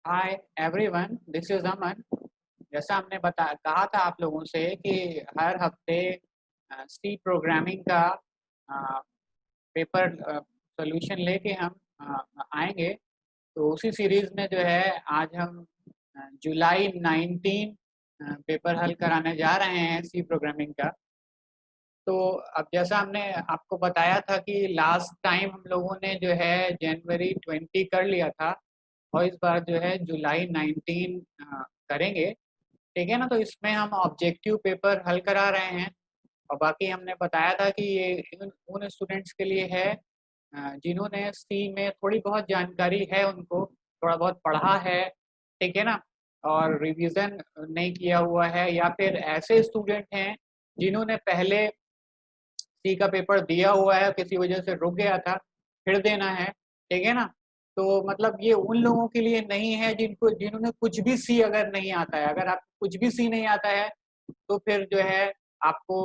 Hi everyone, this is अमन। जैसा हमने कहा था आप लोगों से कि हर हफ्ते सी प्रोग्रामिंग का पेपर सॉल्यूशन लेके हम आएंगे। तो उसी सीरीज में जो है आज हम जुलाई 19 पेपर हल कराने जा रहे हैं सी प्रोग्रामिंग का। तो अब जैसा हमने आपको बताया था कि लास्ट टाइम हम लोगों ने जो है जनवरी 20 कर लिया था और इस बार जो है जुलाई 19 करेंगे। ठीक है ना। तो इसमें हम ऑब्जेक्टिव पेपर हल करा रहे हैं और बाकी हमने बताया था कि ये उन स्टूडेंट्स के लिए है जिन्होंने सी में थोड़ी बहुत जानकारी है, उनको थोड़ा बहुत पढ़ा है। ठीक है ना। और रिवीजन नहीं किया हुआ है, या फिर ऐसे स्टूडेंट हैं जिन्होंने पहले सी का पेपर दिया हुआ है, किसी वजह से रुक गया था, फिर देना है। ठीक है ना। तो मतलब ये उन लोगों के लिए नहीं है जिन्होंने कुछ भी सी अगर नहीं आता है। अगर आपको कुछ भी सी नहीं आता है तो फिर जो है आपको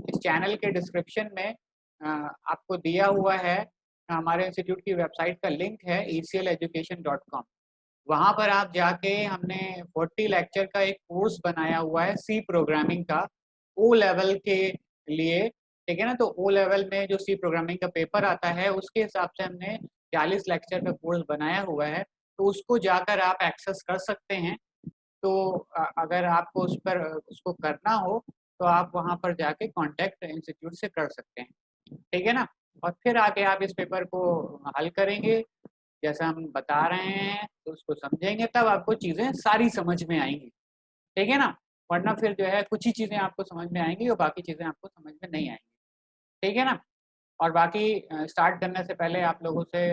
इस चैनल के डिस्क्रिप्शन में आपको दिया हुआ है हमारे इंस्टीट्यूट की वेबसाइट का लिंक है ecleducation.com। वहाँ पर आप जाके हमने 40 लेक्चर का एक कोर्स बनाया हुआ है सी प्रोग्रामिंग का, ओ लेवल के लिए। ठीक है ना। तो ओ लेवल में जो सी प्रोग्रामिंग का पेपर आता है उसके हिसाब से हमने 40 लेक्चर का कोर्स बनाया हुआ है। तो उसको जाकर आप एक्सेस कर सकते हैं। तो अगर आपको उस पर उसको करना हो तो आप वहाँ पर जाके कांटेक्ट इंस्टीट्यूट से कर सकते हैं। ठीक है ना। और फिर आके आप इस पेपर को हल करेंगे जैसा हम बता रहे हैं, तो उसको समझेंगे तब आपको चीज़ें सारी समझ में आएंगी। ठीक है ना। वरना फिर जो है कुछ ही चीज़ें आपको समझ में आएंगी और बाकी चीज़ें आपको समझ में नहीं आएंगी। ठीक है ना। और बाकी स्टार्ट करने से पहले आप लोगों से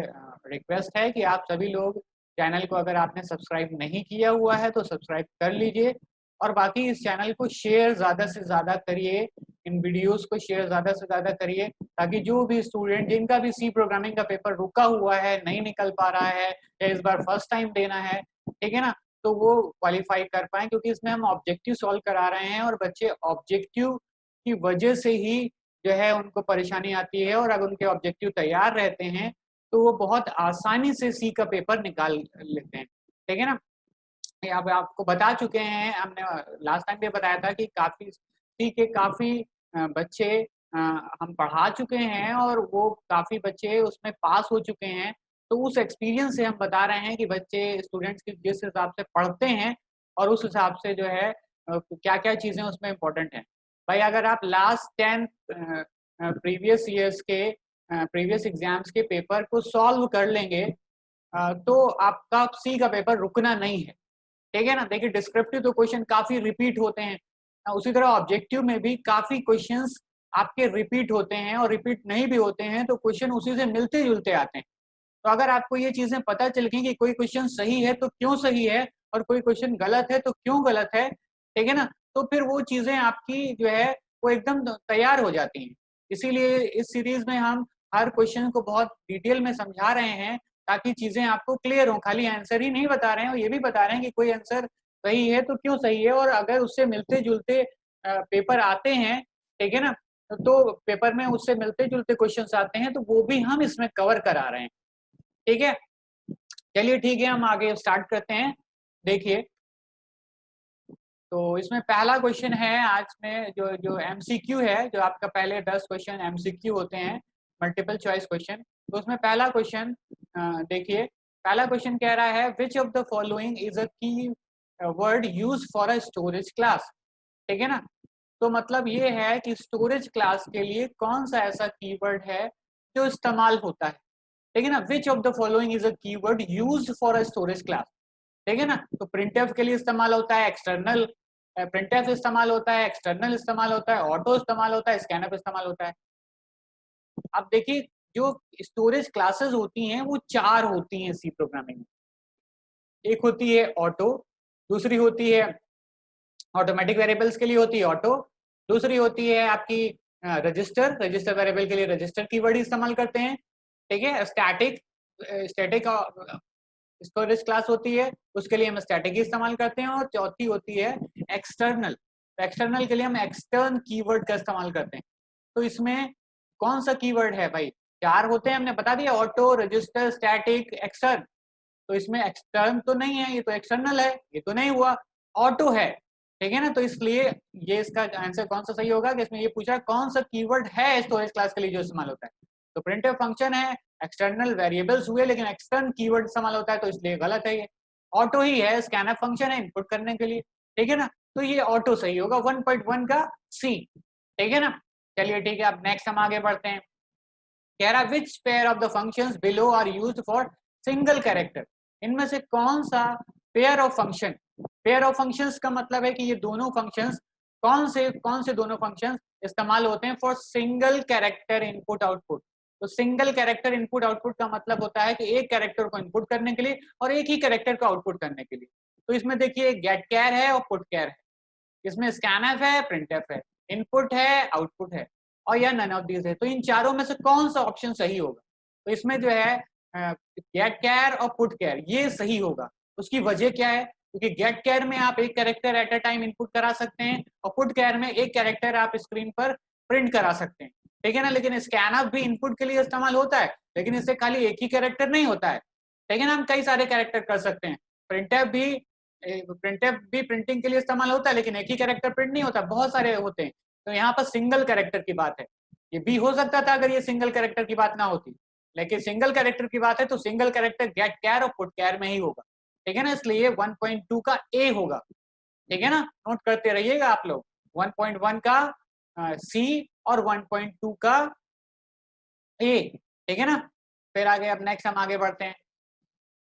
रिक्वेस्ट है कि आप सभी लोग चैनल को अगर आपने सब्सक्राइब नहीं किया हुआ है तो सब्सक्राइब कर लीजिए। और बाकी इस चैनल को शेयर ज़्यादा से ज़्यादा करिए, इन वीडियोस को शेयर ज़्यादा से ज़्यादा करिए, ताकि जो भी स्टूडेंट जिनका भी सी प्रोग्रामिंग का पेपर रुका हुआ है, नहीं निकल पा रहा है या इस बार फर्स्ट टाइम देना है, ठीक है ना, तो वो क्वालिफाई कर पाए। क्योंकि इसमें हम ऑब्जेक्टिव सॉल्व करा रहे हैं और बच्चे ऑब्जेक्टिव की वजह से ही जो है उनको परेशानी आती है, और अगर उनके ऑब्जेक्टिव तैयार रहते हैं तो वो बहुत आसानी से सी का पेपर निकाल लेते हैं। ठीक है ना। अब आपको बता चुके हैं, हमने लास्ट टाइम भी बताया था कि काफी सी के काफी बच्चे हम पढ़ा चुके हैं और वो काफी बच्चे उसमें पास हो चुके हैं। तो उस एक्सपीरियंस से हम बता रहे हैं कि बच्चे स्टूडेंट्स की जिस हिसाब से पढ़ते हैं और उस हिसाब से जो है क्या क्या चीजें उसमें इम्पोर्टेंट हैं। भाई अगर आप लास्ट 10 प्रीवियस ईयर्स के प्रीवियस एग्जाम्स के पेपर को सॉल्व कर लेंगे तो आपका सी का पेपर रुकना नहीं है। ठीक है ना। देखिए डिस्क्रिप्टिव तो क्वेश्चन काफी रिपीट होते हैं, उसी तरह ऑब्जेक्टिव में भी काफी क्वेश्चंस आपके रिपीट होते हैं, और रिपीट नहीं भी होते हैं तो क्वेश्चन उसी से मिलते जुलते आते हैं। तो अगर आपको ये चीजें पता चल गई कि कोई क्वेश्चन सही है तो क्यों सही है और कोई क्वेश्चन गलत है तो क्यों गलत है, ठीक है ना, तो फिर वो चीजें आपकी जो है वो एकदम तैयार हो जाती हैं। इसीलिए इस सीरीज में हम हर क्वेश्चन को बहुत डिटेल में समझा रहे हैं ताकि चीजें आपको क्लियर हो। खाली आंसर ही नहीं बता रहे हैं, ये भी बता रहे हैं कि कोई आंसर सही है तो क्यों सही है, और अगर उससे मिलते जुलते पेपर आते हैं, ठीक है ना, तो पेपर में उससे मिलते जुलते क्वेश्चंस आते हैं तो वो भी हम इसमें कवर करा रहे हैं। ठीक है। चलिए ठीक है, हम आगे स्टार्ट करते हैं। देखिए, तो इसमें पहला क्वेश्चन है आज में जो जो एमसीक्यू है, जो आपका पहले 10 क्वेश्चन एमसीक्यू होते हैं, मल्टीपल चॉइस क्वेश्चन। तो उसमें पहला क्वेश्चन देखिए, पहला क्वेश्चन कह रहा है which of the following is a keyword use for a storage class. ठीक है ना। तो मतलब ये है कि स्टोरेज क्लास के लिए कौन सा ऐसा कीवर्ड है जो इस्तेमाल होता है। ठीक है ना। विच of the following is a keyword used for a storage class. ठीक है ना। तो प्रिंटफ के लिए इस्तेमाल होता है, एक्सटर्नल प्रिंटफ इस्तेमाल होता है, एक्सटर्नल इस्तेमाल होता है, ऑटो इस्तेमाल होता है, स्कैनअप इस्तेमाल होता है। अब देखिए, जो स्टोरेज क्लासेस होती हैं वो 4 होती हैं सी प्रोग्रामिंग में। एक होती है ऑटो, दूसरी होती है ऑटोमेटिक वेरिएबल्स के लिए होती है ऑटो, दूसरी होती है आपकी रजिस्टर, रजिस्टर वेरिएबल के लिए रजिस्टर कीवर्ड इस्तेमाल करते हैं। ठीक है। स्टैटिक, स्टैटिक स्टोरेज क्लास होती है, उसके लिए हम स्टैटिक ही इस्तेमाल करते हैं। और चौथी होती है एक्सटर्नल, तो एक्सटर्नल के लिए हम एक्सटर्न कीवर्ड का इस्तेमाल करते हैं। तो इसमें कौन सा कीवर्ड है भाई? 4 होते हैं, हमने बता दिया, ऑटो, रजिस्टर, स्टैटिक, एक्सटर्न। तो इसमें एक्सटर्न तो नहीं है, ये तो एक्सटर्नल है, ये तो नहीं हुआ, ऑटो है, ठीक है ना। तो इसलिए ये इसका आंसर कौन सा सही होगा कि इसमें ये पूछा कौन सा कीवर्ड है स्टोरेज क्लास के लिए जो इस्तेमाल होता है। तो प्रिंटफ फंक्शन है, एक्सटर्नल वेरिएबल्स हुए लेकिन एक्सटर्न कीवर्ड इस्तेमाल होता है, तो इसलिए गलत है ये। ऑटो ही है, स्कैनफ फंक्शन है इनपुट करने के लिए, ठीक है ना। तो ये ऑटो सही होगा 1.1 का सी, ठीक है ना। चलिए ठीक है, अब नेक्स्ट हम आगे बढ़ते हैं। कह रहा which pair of the functions below are used for single character, इनमें से कौन सा pair of function, pair of functions का मतलब है कि ये दोनों फंक्शंस कौन से दोनों फंक्शंस इस्तेमाल होते हैं for single character input output. तो सिंगल कैरेक्टर इनपुट आउटपुट का मतलब होता है कि एक कैरेक्टर को इनपुट करने के लिए और एक ही कैरेक्टर को आउटपुट करने के लिए। तो इसमें देखिए गेट कैर है और पुट कैर है, इसमें स्कैनफ है, प्रिंटफ है, इनपुट है, आउटपुट है, और या नन ऑफ दीज है। तो इन चारों में से कौन सा ऑप्शन सही होगा? तो इसमें जो है गेट कैर और पुट कैर ये सही होगा। उसकी वजह क्या है? क्योंकि गेट कैर में आप एक character at a time input करा सकते हैं और पुट कैर में एक कैरेक्टर आप स्क्रीन पर प्रिंट करा सकते हैं, ठीक है ना। लेकिन स्कैनफ भी इनपुट के लिए इस्तेमाल होता है, लेकिन इससे खाली एक ही कैरेक्टर नहीं होता है, ठीक है ना। हम कई सारे कैरेक्टर कर सकते हैं। प्रिंटफ भी प्रिंटिंग के लिए इस्तेमाल होता है, लेकिन एक ही कैरेक्टर प्रिंट नहीं होता, बहुत सारे होते हैं। तो यहाँ पर सिंगल कैरेक्टर की बात है। ये भी हो सकता था अगर ये सिंगल कैरेक्टर की बात ना होती, लेकिन सिंगल कैरेक्टर की बात है तो सिंगल कैरेक्टर गेट कैर और पुट कैर में ही होगा, ठीक है ना। इसलिए 1.2 का ए होगा, ठीक है ना। नोट करते रहिएगा आप लोग, 1.1 का सी और 1.2 का ए, ठीक है ना। फिर आगे अब नेक्स्ट हम आगे बढ़ते हैं।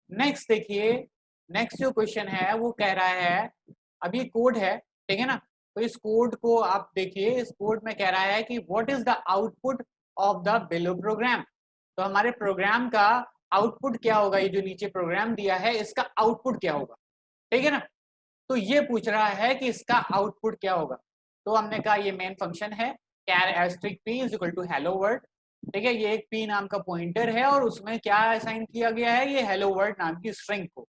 नेक्स्ट देखिए, नेक्स्ट जो क्वेश्चन है वो कह रहा है, अब ये कोड है, ठीक है ना। तो इस कोड को आप देखिए, इस कोड में कह रहा है कि what is the output of the below program. तो हमारे प्रोग्राम का आउटपुट क्या होगा, ये जो नीचे प्रोग्राम दिया है इसका आउटपुट क्या होगा, ठीक है ना। तो ये पूछ रहा है कि इसका आउटपुट क्या होगा। तो हमने कहा ये मेन फंक्शन है, char asterisk p is equal to hello world, ठीक है। ये एक पी नाम का पॉइंटर है और उसमें क्या असाइन किया गया है, ये हेलो वर्ल्ड नाम की स्ट्रिंग को,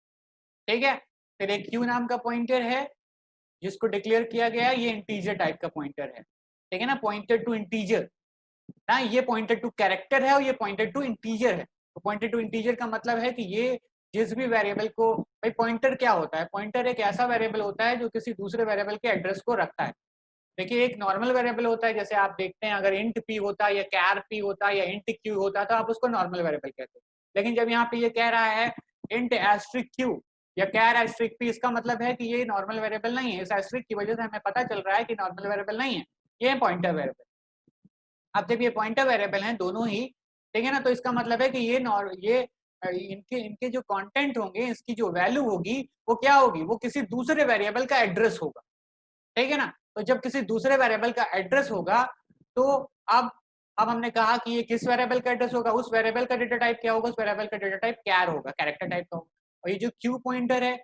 ठीक है। फिर एक क्यू नाम का पॉइंटर है जिसको डिक्लेयर किया गया है, ये इंटीजर टाइप का पॉइंटर है, ठीक है ना, पॉइंटर टू इंटीजर ना, ये पॉइंटर टू कैरेक्टर है और ये पॉइंटर टू इंटीजर है। तो पॉइंटर टू इंटीजर का मतलब है कि ये जिस भी वेरिएबल को, भाई पॉइंटर क्या होता है, पॉइंटर एक ऐसा वेरिएबल होता है जो किसी दूसरे वेरिएबल के एड्रेस को रखता है। देखिए एक नॉर्मल वेरिएबल होता है, जैसे आप देखते हैं अगर इंट पी होता या कैर पी होता या इंट क्यू होता तो आप उसको नॉर्मल वेरिएबल कहते हैं। लेकिन जब यहाँ पे ये कह रहा है इंट एस्ट्रिक क्यू या कैर एस्ट्रिक पी, इसका मतलब है कि ये नॉर्मल वेरिएबल नहीं है। इस एस्ट्रिक की वजह से हमें पता चल रहा है कि नॉर्मल वेरिएबल नहीं है, ये पॉइंटर वेरिएबल। अब जब ये पॉइंटर वेरिएबल हैं दोनों ही, ठीक है ना, तो इसका मतलब है कि ये इनके इनके जो कंटेंट होंगे, इसकी जो वैल्यू होगी वो क्या होगी, वो किसी दूसरे वेरिएबल का एड्रेस होगा, ठीक है ना। तो जब किसी दूसरे वेरिएबल का एड्रेस होगा तो अब अब हमने कहा कि ये किस वेरिएबल का एड्रेस होगा, उस वेरिएबल का डेटा टाइप क्या होगा, उस वेरिएबल का डेटा टाइप कैर होगा, कैरेक्टर टाइप का होगा। और ये जो क्यू पॉइंटर है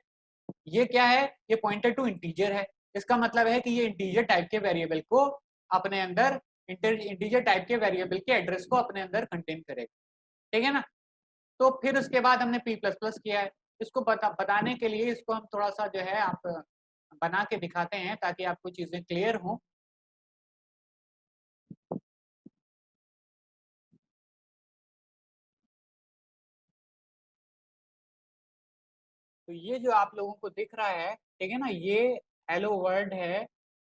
ये क्या है, ये पॉइंटर टू इंटीजर है। इसका मतलब है कि ये इंटीजर टाइप के वेरिएबल को अपने अंदर, इंटीजर टाइप के वेरिएबल के एड्रेस को अपने अंदर कंटेन करेगा, ठीक है ना। तो फिर उसके बाद हमने p++ किया है। इसको बताने के लिए इसको हम थोड़ा सा जो है आप बना के दिखाते हैं ताकि आपको चीजें क्लियर हों। तो ये जो आप लोगों को दिख रहा है, ठीक है ना, ये हेलो वर्ल्ड है।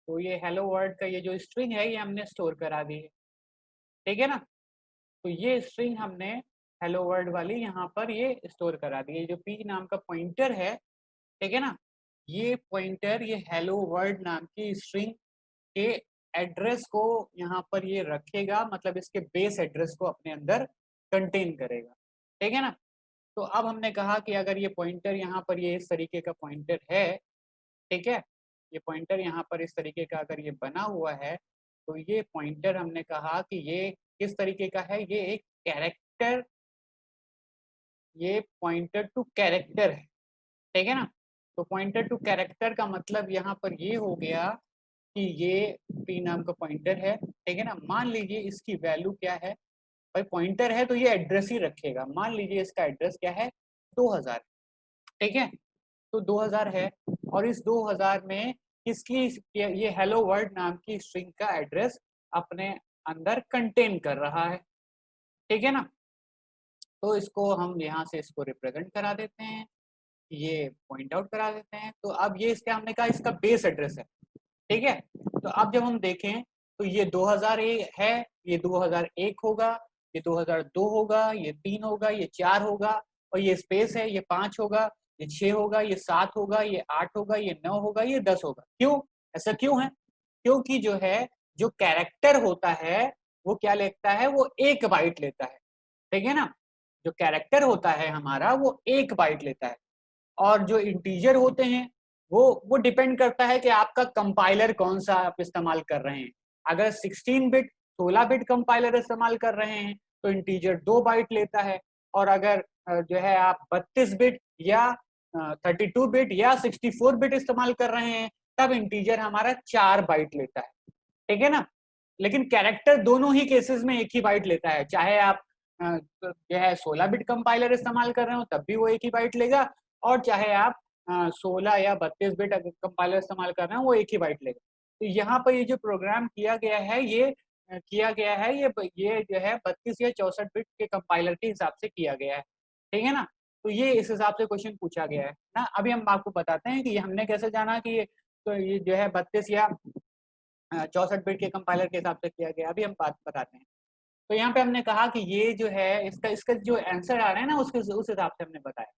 तो ये हेलो वर्ल्ड का ये जो स्ट्रिंग है ये हमने स्टोर करा दी है, ठीक है ना। तो ये स्ट्रिंग हमने हेलो वर्ल्ड वाली यहाँ पर ये स्टोर करा दी है। जो पी नाम का पॉइंटर है, ठीक है ना, ये पॉइंटर ये हेलो वर्ल्ड नाम की स्ट्रिंग के एड्रेस को यहाँ पर ये रखेगा, मतलब इसके बेस एड्रेस को अपने अंदर कंटेन करेगा, ठीक है ना। तो अब हमने कहा कि अगर ये पॉइंटर यहाँ पर ये इस तरीके का पॉइंटर है, ठीक है, ये पॉइंटर यहाँ पर इस तरीके का अगर ये बना हुआ है, तो ये पॉइंटर हमने कहा कि ये किस तरीके का है, ये एक कैरेक्टर, ये पॉइंटर टू कैरेक्टर है, ठीक है ना। तो पॉइंटर टू कैरेक्टर का मतलब यहाँ पर ये हो गया कि ये पी नाम का पॉइंटर है, ठीक है ना। मान लीजिए इसकी वैल्यू क्या है, भाई पॉइंटर है तो ये एड्रेस ही रखेगा। मान लीजिए इसका एड्रेस क्या है, 2000, ठीक है। तो 2000 है और इस 2000 में किसकी, ये हेलो वर्ल्ड नाम की स्ट्रिंग का एड्रेस अपने अंदर कंटेन कर रहा है, ठीक है ना। तो इसको हम यहाँ से इसको रिप्रेजेंट करा देते हैं, ये पॉइंट आउट करा देते हैं। तो अब ये इसका हमने कहा इसका बेस एड्रेस है, ठीक है। तो अब जब हम देखें तो ये 2000 है, ये 2001 होगा, ये 2002 होगा, ये 3 होगा, ये 4 होगा, और ये स्पेस है, ये 5 होगा, ये 6 होगा, ये 7 होगा, ये 8 होगा, ये 9 होगा, ये 10 होगा। क्यों ऐसा क्यों है? क्योंकि जो है जो कैरेक्टर होता है वो क्या लेता है, वो 1 बाइट लेता है, ठीक है ना। जो कैरेक्टर होता है हमारा वो 1 बाइट लेता है, और जो इंटीजर होते हैं वो डिपेंड करता है कि आपका कंपाइलर कौन सा आप इस्तेमाल कर रहे हैं। अगर 16 बिट 16 बिट कंपाइलर इस्तेमाल कर रहे हैं तो इंटीजर 2 बाइट लेता है, और अगर जो है आप 32 बिट या 32 बिट या 64 बिट इस्तेमाल कर रहे हैं तब इंटीजर हमारा 4 बाइट लेता है, ठीक है ना। लेकिन कैरेक्टर दोनों ही केसेस में 1 ही बाइट लेता है, चाहे आप जो है 16 बिट कंपाइलर इस्तेमाल कर रहे हो तब भी वो 1 ही बाइट लेगा, और चाहे आप 16 या 32 बिट कंपाइलर इस्तेमाल कर रहे हो वो 1 ही बाइट लेगा। तो यहाँ पर ये जो प्रोग्राम किया गया है ये किया गया है ये जो है 32 या 64 बिट के कंपाइलर के हिसाब से किया गया है, ठीक है ना। तो ये इस हिसाब से क्वेश्चन पूछा गया है ना। अभी हम आपको बताते हैं कि ये हमने कैसे जाना कि ये जो है 32 या 64 बिट के कंपाइलर के हिसाब से किया गया। अभी हम बात बताते हैं। तो यहाँ पे हमने कहा कि ये जो है इसका इसका जो आंसर आ रहा है ना उसके उस हिसाब से हमने बताया।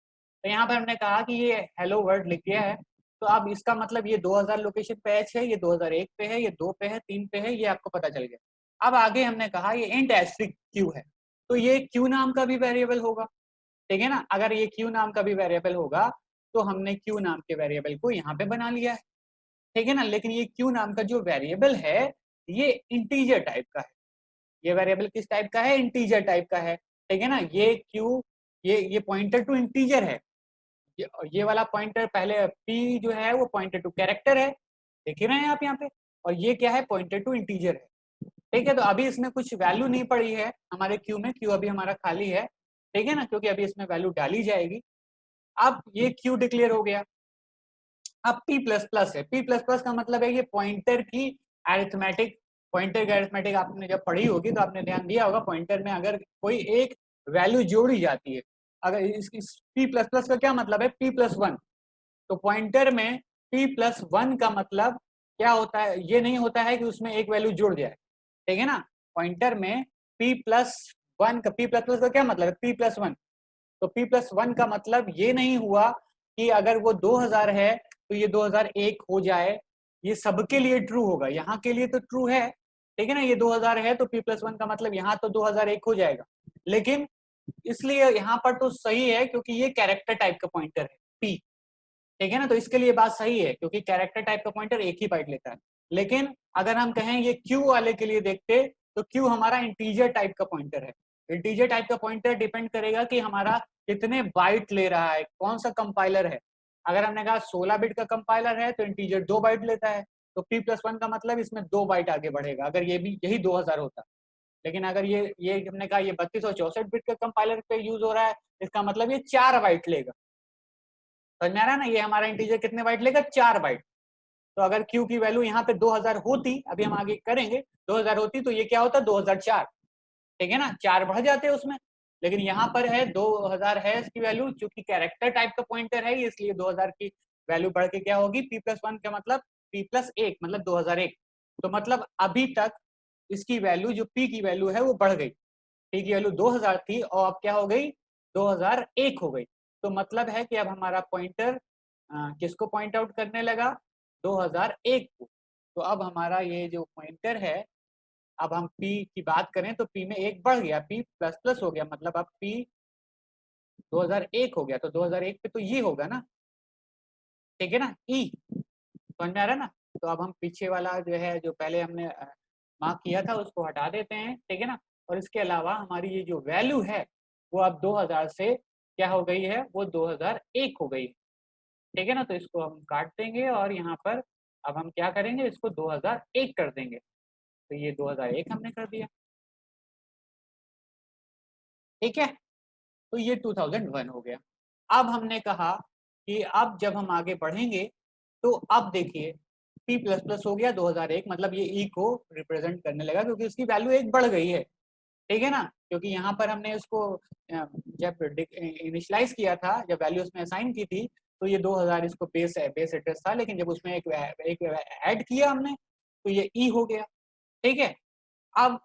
तो यहाँ पे हमने कहा कि ये हेलो वर्ल्ड लिख दिया है, तो अब इसका मतलब ये 2000 लोकेशन पे H है, ये 2001 पे है, ये 2 पे है, 3 पे है, ये आपको पता चल गया। अब आगे हमने कहा ये इंट एस्ट्रिक क्यू है, तो ये क्यू नाम का भी वेरिएबल होगा, ठीक है ना। अगर ये क्यू नाम का भी वेरिएबल होगा तो हमने क्यू नाम के वेरिएबल को यहाँ पे बना लिया है, ठीक है ना। लेकिन ये क्यू नाम का जो वेरिएबल है ये इंटीजर टाइप का है। ये वेरिएबल किस टाइप का है? इंटीजर टाइप का है, ठीक है ना। ये क्यू ये पॉइंटर टू इंटीजर है। ये वाला पॉइंटर पहले p जो है वो पॉइंटर टू कैरेक्टर है, देख ही रहे हैं आप यहाँ पे, और ये क्या है? पॉइंटर टू इंटीजर है, ठीक है। तो अभी इसमें कुछ वैल्यू नहीं पड़ी है हमारे क्यू में, क्यू अभी हमारा खाली है, ठीक है ना, क्योंकि अभी इसमें वैल्यू डाली जाएगी। अब ये क्यू डिक्लेयर हो गया। अब p प्लस प्लस है, p प्लस प्लस का मतलब है ये पॉइंटर की अरिथमेटिक, पॉइंटर की अरिथमेटिक आपने जब पढ़ी होगी तो आपने ध्यान दिया होगा, पॉइंटर में अगर कोई एक वैल्यू जोड़ी जाती है, अगर इस p प्लस प्लस का क्या मतलब है? p plus one. तो पॉइंटर में p प्लस वन का मतलब क्या होता है? ये नहीं होता है कि उसमें एक वैल्यू जुड़ जाए, ठीक है ना। पॉइंटर में p प्लस वन का, p प्लस प्लस का क्या मतलब है? p plus one. तो p प्लस वन का मतलब ये नहीं हुआ कि अगर वो 2000 है तो ये 2001 हो जाए, ये सबके लिए ट्रू होगा, यहाँ के लिए तो ट्रू है, ठीक है ना। ये 2000 है तो p प्लस वन का मतलब यहाँ तो 2001 हो जाएगा, लेकिन इसलिए यहाँ पर तो सही है क्योंकि ये कैरेक्टर टाइप का पॉइंटर है p, ठीक है ना। तो इसके लिए बात सही है क्योंकि कैरेक्टर टाइप का पॉइंटर 1 ही बाइट लेता है। लेकिन अगर हम कहें ये क्यू वाले के लिए देखते तो क्यू हमारा इंटीजर टाइप का पॉइंटर है। इंटीजर टाइप का पॉइंटर डिपेंड करेगा कि हमारा कितने बाइट ले रहा है, कौन सा कंपाइलर है। अगर हमने कहा 16 बिट का कंपाइलर है तो इंटीजर 2 बाइट लेता है, तो p प्लस वन का मतलब इसमें 2 बाइट आगे बढ़ेगा अगर ये भी यही 2000 होता। लेकिन अगर ये हमने कहा ये 32 और 64 बिट का कंपाइलर पे यूज हो रहा है, इसका मतलब ये 4 बाइट लेगा। समझ में आ रहा है ना? ये हमारा इंटीजर कितने बाइट लेगा? 4 बाइट। तो अगर q की वैल्यू यहाँ पे 2000 होती, अभी हम आगे करेंगे, 2000 होती तो ये क्या होता? 2004, ठीक है ना, 4 बढ़ जाते उसमें। लेकिन यहाँ पर है 2000 है इसकी वैल्यू, चूंकि कैरेक्टर टाइप का पॉइंटर है इसलिए 2000 की वैल्यू बढ़ के क्या होगी? p प्लस वन का मतलब p प्लस एक मतलब 2001। तो मतलब अभी तक इसकी वैल्यू जो p की वैल्यू है वो बढ़ गई। p की वैल्यू 2000 थी और अब क्या हो गई? 2001 हो गई। तो मतलब है कि अब हमारा पॉइंटर किसको पॉइंट आउट करने लगा? 2001 को। तो अब हमारा ये जो पॉइंटर है, अब हम p की बात करें तो p में एक बढ़ गया, p प्लस प्लस हो गया, मतलब अब p 2001 हो गया, तो 2001 पे तो ये होगा ना, ठीक है ना, e। समझ में आ रहा है ना? तो अब हम पीछे वाला जो है जो पहले हमने मार्क किया था उसको हटा देते हैं, ठीक है ना। और इसके अलावा हमारी ये जो वैल्यू है वो अब 2000 से क्या हो गई है? वो 2001 हो गई, ठीक है ना। तो इसको हम काट देंगे और यहाँ पर अब हम क्या करेंगे? इसको 2001 कर देंगे, तो ये 2001 हमने कर दिया, ठीक है। तो ये 2001 हो गया। अब हमने कहा कि अब जब हम आगे बढ़ेंगे तो अब देखिए p प्लस प्लस हो गया 2001, मतलब ये e को रिप्रेजेंट करने लगा क्योंकि इसकी वैल्यू एक बढ़ गई है, ठीक है ना। क्योंकि यहाँ पर हमने इसको जब इनिशियलाइज किया था, जब वैल्यू उसमें असाइन की थी तो ये 2000 इसको बेस एड्रेस था, लेकिन जब उसमें एक ऐड किया हमने तो ये ई हो गया। ठीक है, अब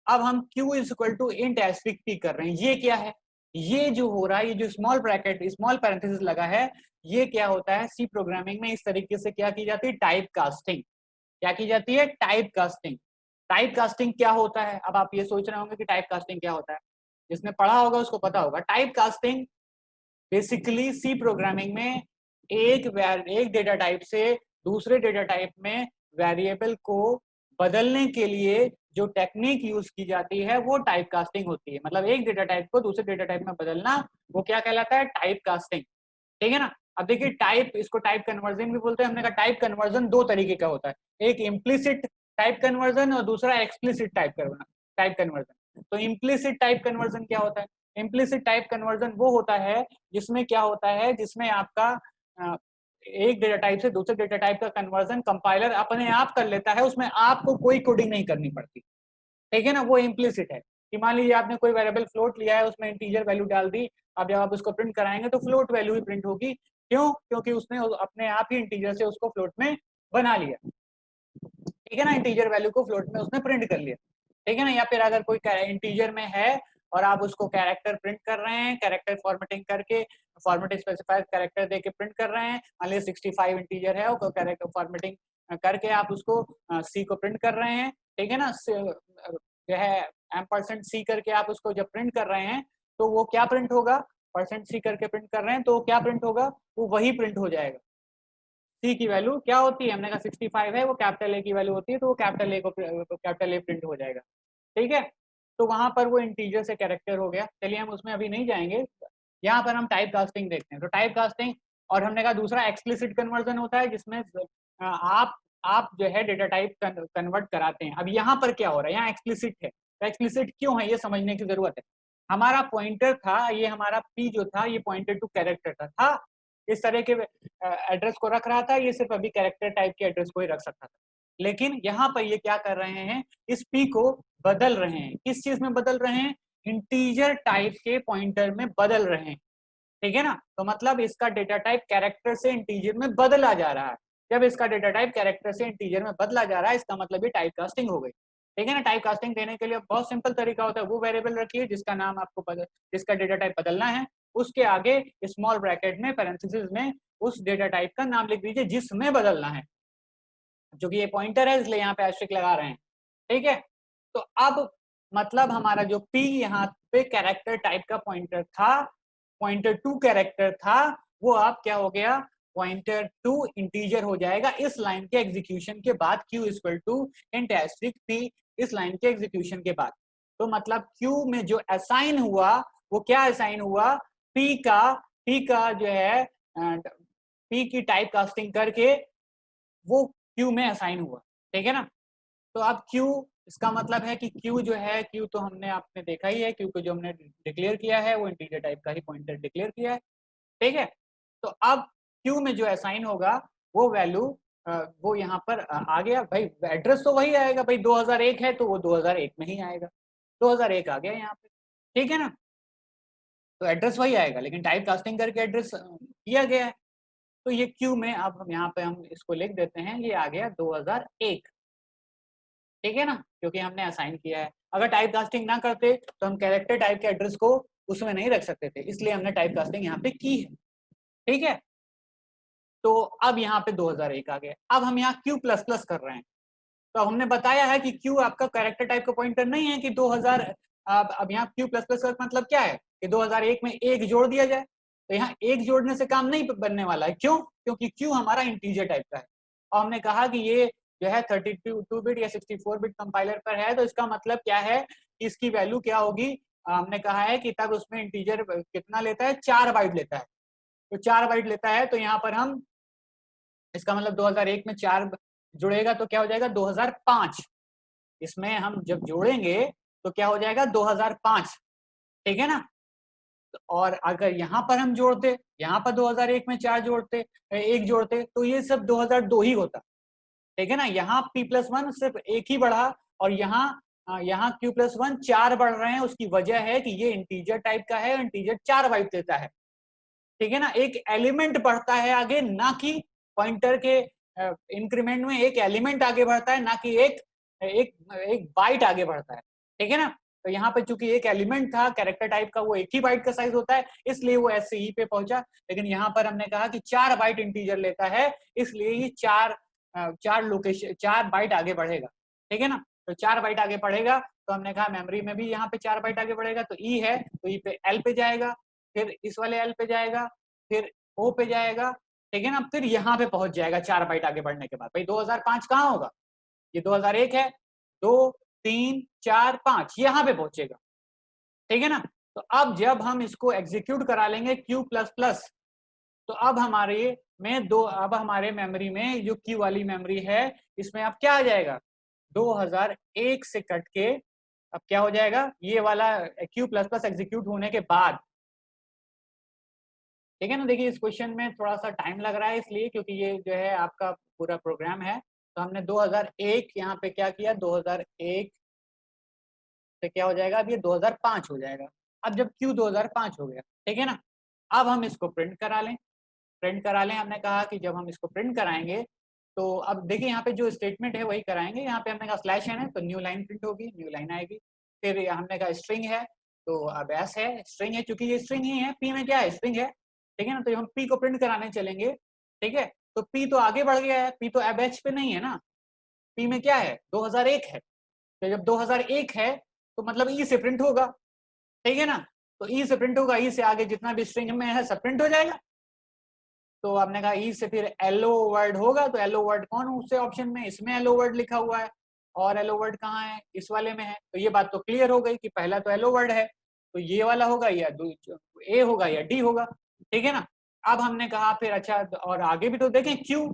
हम q is equal to int asterisk p कर रहे हैं। ये क्या है, ये जो हो रहा है, ये जो स्मॉल ब्रैकेट स्मॉल पैरेंथेसिस लगा है, ये क्या होता है सी प्रोग्रामिंग में इस तरीके से क्या की जाती है, टाइप कास्टिंग। क्या की जाती है, टाइप कास्टिंग। टाइप कास्टिंग क्या होता है, अब आप ये सोच रहे होंगे कि टाइप कास्टिंग क्या होता है, जिसने पढ़ा होगा उसको पता होगा। Type casting basically C programming में एक डेटा टाइप से दूसरे डेटा टाइप में वेरिएबल को बदलने के लिए जो टेक्निक यूज की जाती है वो टाइप कास्टिंग होती है। मतलब एक डेटा टाइप को दूसरे डेटा टाइप में बदलना, वो क्या कहलाता है, टाइप कास्टिंग। ठीक है ना। अब देखिए टाइप, इसको टाइप कन्वर्जन भी बोलते हैं। हमने कहा टाइप कन्वर्जन दो तरीके का होता है, एक इम्प्लिसिट टाइप कन्वर्जन और दूसरा एक्सप्लिसिट टाइप कन्वर्जन। तो इम्प्लिसिट टाइप कन्वर्जन क्या होता है, इम्प्लिसिट टाइप कन्वर्जन वो होता है जिसमें क्या होता है, जिसमें आपका एक डेटा टाइप से दूसरे डेटा टाइप का कन्वर्जन कंपाइलर अपने आप कर लेता है, उसमें आपको कोई कोडिंग नहीं करनी पड़ती। ठीक है ना, वो इम्प्लिसिट है। कि मान लीजिए आपने कोई वेरिएबल फ्लोट लिया है, उसमें इंटीजर वैल्यू डाल दी, अब जब आप उसको प्रिंट कराएंगे तो फ्लोट वैल्यू ही प्रिंट होगी। क्यों, क्योंकि उसने अपने आप ही इंटीजर से उसको फ्लोट में बना लिया। ठीक है ना, इंटीजर वैल्यू को फ्लोट में उसने प्रिंट कर लिया। ठीक है ना, या फिर अगर कोई इंटीजर में है और आप उसको कैरेक्टर प्रिंट कर रहे हैं, कैरेक्टर फॉर्मेटिंग करके, फॉर्मेट स्पेसिफाइड कैरेक्टर देके प्रिंट कर रहे हैं, मान लीजिए 65 इंटीजर है, और कैरेक्टर फॉर्मेटिंग करके आप उसको सी को प्रिंट कर रहे हैं। ठीक है ना, जो है %c करके आप उसको जब प्रिंट कर रहे हैं तो वो क्या प्रिंट होगा, %c करके प्रिंट कर रहे हैं तो क्या प्रिंट होगा, वो वही प्रिंट हो जाएगा। सी की वैल्यू क्या होती है, हमने कहा 65 है, वो कैपिटल ए की वैल्यू होती है, तो वो कैपिटल ए को कैपिटल ए प्रिंट हो जाएगा। ठीक है, तो वहां पर वो इंटीजर से कैरेक्टर हो गया। चलिए हम उसमें अभी नहीं जाएंगे, यहाँ पर हम टाइप कास्टिंग देखते हैं। तो टाइप कास्टिंग, और हमने कहा दूसरा एक्सप्लिसिट कन्वर्जन होता है, जिसमें आप जो है डेटा टाइप कन्वर्ट कराते हैं। अब यहाँ पर क्या हो रहा है, यहाँ एक्सप्लिसिट है, तो एक्सप्लिसिट क्यों है ये समझने की जरूरत है। हमारा पॉइंटर था, ये हमारा पी जो था, ये पॉइंटर टू कैरेक्टर था, इस तरह के एड्रेस को रख रहा था, ये सिर्फ अभी कैरेक्टर टाइप के एड्रेस को ही रख सकता था। लेकिन यहाँ पर ये क्या कर रहे हैं, इस पी को बदल रहे हैं। किस चीज में बदल रहे हैं, इंटीजर टाइप के पॉइंटर में बदल रहे हैं। ठीक है ना, तो मतलब इसका डेटा टाइप कैरेक्टर से इंटीजर में बदला जा रहा है। जब इसका डेटा टाइप कैरेक्टर से इंटीजर में बदला जा रहा है, इसका मतलब ये टाइप कास्टिंग हो गई। ठीक है ना, टाइप कास्टिंग देने के लिए बहुत सिंपल तरीका होता है, वो वेरिएबल रखिए जिसका नाम आपको जिसका डेटा टाइप बदलना है, उसके आगे स्मॉल ब्रैकेट में पैरेंथेसिस में उस डेटा टाइप का नाम लिख दीजिए जिसमें बदलना है। क्योंकि ये पॉइंटर है इसलिए यहाँ पे एस्ट्रिक लगा रहे हैं। ठीक है, तो अब मतलब हमारा जो p यहाँ पे कैरेक्टर टाइप का पॉइंटर था, पॉइंटर टू कैरेक्टर था, वो अब क्या हो गया, पॉइंटर टू इंटीजर हो जाएगा इस लाइन के एग्जीक्यूशन के बाद, q equal to int asterisk p इस लाइन के एग्जीक्यूशन के बाद। तो मतलब q में जो असाइन हुआ वो क्या असाइन हुआ, p का जो है p की टाइप कास्टिंग करके वो क्यू में असाइन हुआ। ठीक है ना, तो अब क्यू, इसका मतलब है कि क्यू जो है, क्यू तो हमने आपने देखा ही है, क्यू को जो हमने डिक्लेयर किया है वो इंटीजर टाइप का ही पॉइंटर डिक्लेयर किया है। ठीक है, तो अब क्यू में जो असाइन होगा वो वैल्यू वो यहाँ पर आ गया भाई, एड्रेस तो वही आएगा भाई, 2001 है तो वो 2001 में ही आएगा, 2001 आ गया यहाँ पे। ठीक है ना, तो एड्रेस वही आएगा, लेकिन टाइप कास्टिंग करके एड्रेस किया गया है। तो ये क्यू में अब हम यहाँ पे हम इसको लिख देते हैं, ये आ गया 2001। ठीक है ना, क्योंकि हमने असाइन किया है। अगर टाइप कास्टिंग ना करते तो हम कैरेक्टर टाइप के एड्रेस को उसमें नहीं रख सकते थे, इसलिए हमने टाइप कास्टिंग यहाँ पे की है। ठीक है, तो अब यहाँ पे 2001 आ गया। अब हम यहाँ Q++ कर रहे हैं, तो हमने बताया है कि Q आपका कैरेक्टर टाइप का पॉइंटर नहीं है कि 2000। अब यहाँ Q++ का मतलब क्या है कि 2001 में एक जोड़ दिया जाए, तो यहाँ एक जोड़ने से काम नहीं बनने वाला है। क्यों, क्योंकि Q हमारा इंटीजर टाइप का है, और हमने कहा कि ये जो है 32 बिट या 64 बिट कंपाइलर पर है, तो इसका मतलब क्या है कि इसकी वैल्यू क्या होगी, हमने कहा है कि तब उसमें इंटीजर कितना लेता है, 4 बाइट लेता है। तो 4 बाइट लेता है, तो यहाँ पर हम, इसका मतलब 2001 में 4 जुड़ेगा तो क्या हो जाएगा 2005। इसमें हम जब जोड़ेंगे तो क्या हो जाएगा 2005। ठीक है ना, और अगर यहाँ पर हम जोड़ते, यहाँ पर 2001 में 4 जोड़ते, एक जोड़ते, तो ये सब 2002 ही होता। ठीक है ना, यहाँ p+1 सिर्फ एक ही बढ़ा, और यहाँ q+1 4 बढ़ रहे हैं। उसकी वजह है कि ये इंटीजर टाइप का है, इंटीजर 4 बाइट देता है। ठीक है ना, एक एलिमेंट बढ़ता है आगे, ना कि पॉइंटर के इंक्रीमेंट में एक एलिमेंट आगे बढ़ता है, ना कि एक एक एक बाइट आगे बढ़ता है, ठीक है ना। तो यहाँ पे चूंकि एक एलिमेंट था कैरेक्टर टाइप का, वो एक ही बाइट का साइज होता है, इसलिए वो SCE पे पहुंचा। लेकिन यहाँ पर हमने कहा कि 4 बाइट इंटीजर लेता है, इसलिए ये 4 बाइट आगे बढ़ेगा, ठीक है ना। तो 4 बाइट आगे बढ़ेगा, तो हमने कहा मेमोरी में भी यहाँ पे 4 बाइट आगे बढ़ेगा। तो E है तो E पे L पे जाएगा, फिर इस वाले L पे जाएगा, फिर O पे जाएगा, ठीक है ना, फिर यहाँ पे पहुंच जाएगा 4 बाइट आगे बढ़ने के बाद। भाई 2005 कहाँ होगा, ये 2001 है, 2 3 4 5 यहाँ पे पहुंचेगा, ठीक है ना। तो अब जब हम इसको एग्जीक्यूट करा लेंगे Q++, तो अब अब हमारे मेमोरी में जो Q वाली मेमोरी है, इसमें अब क्या आ जाएगा, 2001 से कट के अब क्या हो जाएगा, ये वाला Q++ एग्जीक्यूट होने के बाद, ठीक है ना। देखिए इस क्वेश्चन में थोड़ा सा टाइम लग रहा है, इसलिए क्योंकि ये जो है आपका पूरा प्रोग्राम है। तो हमने 2001 यहाँ पे क्या किया, 2001 से क्या हो जाएगा, अब ये 2005 हो जाएगा। अब जब Q 2005 हो गया, ठीक है ना, अब हम इसको प्रिंट करा लें। हमने कहा कि जब हम इसको प्रिंट कराएंगे, तो अब देखिए यहाँ पे जो स्टेटमेंट है वही कराएंगे। यहाँ पे हमने कहा स्लैश n है, तो न्यू लाइन प्रिंट होगी, न्यू लाइन आएगी। फिर हमने कहा स्ट्रिंग है, तो अब s है, स्ट्रिंग है, क्योंकि ये स्ट्रिंग ही है, p में क्या है, स्ट्रिंग है, ठीक है ना। तो हम p को प्रिंट कराने चलेंगे, ठीक है। तो p तो आगे बढ़ गया है, p तो अब h पे नहीं है ना, p में क्या है, 2001 है। तो जब 2001 है तो मतलब e से प्रिंट होगा, ठीक है ना। तो e से प्रिंट होगा, e से आगे जितना भी स्ट्रिंग में है सब प्रिंट हो जाएगा। तो आपने कहा ई से फिर एलो वर्ड होगा, तो एलो वर्ड कौन उसे ऑप्शन में, इसमें एलो वर्ड लिखा हुआ है, और एलो वर्ड कहाँ है, इस वाले में है। तो ये बात तो क्लियर हो गई कि पहला तो एलो वर्ड है, तो ये वाला होगा या ए होगा या डी होगा, ठीक है ना। अब हमने कहा फिर अच्छा, और आगे भी तो देखें, क्यू,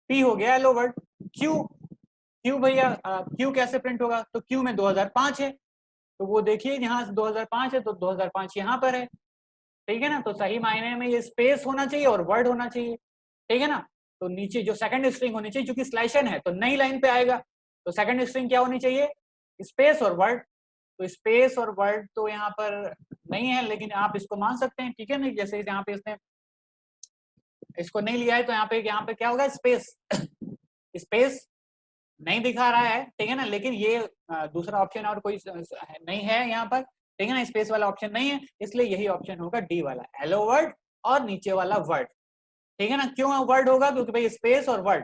पी हो गया एलो वर्ड, क्यू, क्यू भैया क्यू कैसे प्रिंट होगा, तो क्यू में 2005 है, तो वो देखिए यहाँ 2005 है, तो 2005 यहाँ पर है, ठीक है ना। तो सही मायने में ये स्पेस होना चाहिए और वर्ड होना चाहिए, ठीक है ना। तो नीचे जो सेकंड स्ट्रिंग होनी चाहिए, क्योंकि स्लैशन है तो नई लाइन पे आएगा, तो सेकंड स्ट्रिंग क्या होनी चाहिए, स्पेस और वर्ड। तो स्पेस और वर्ड तो यहाँ पर नहीं है, लेकिन आप इसको मान सकते हैं, ठीक है ना। जैसे यहाँ पे इसने इसको नहीं लिया है, तो यहाँ पे क्या होगा, स्पेस स्पेस नहीं दिखा रहा है, ठीक है ना। लेकिन ये दूसरा ऑप्शन और कोई नहीं है यहाँ पर, ठीक है ना, स्पेस वाला ऑप्शन नहीं है, इसलिए यही ऑप्शन होगा डी वाला, हेलो वर्ड और नीचे वाला वर्ड, ठीक है ना। क्यों वर्ड होगा, क्योंकि भाई स्पेस और वर्ड,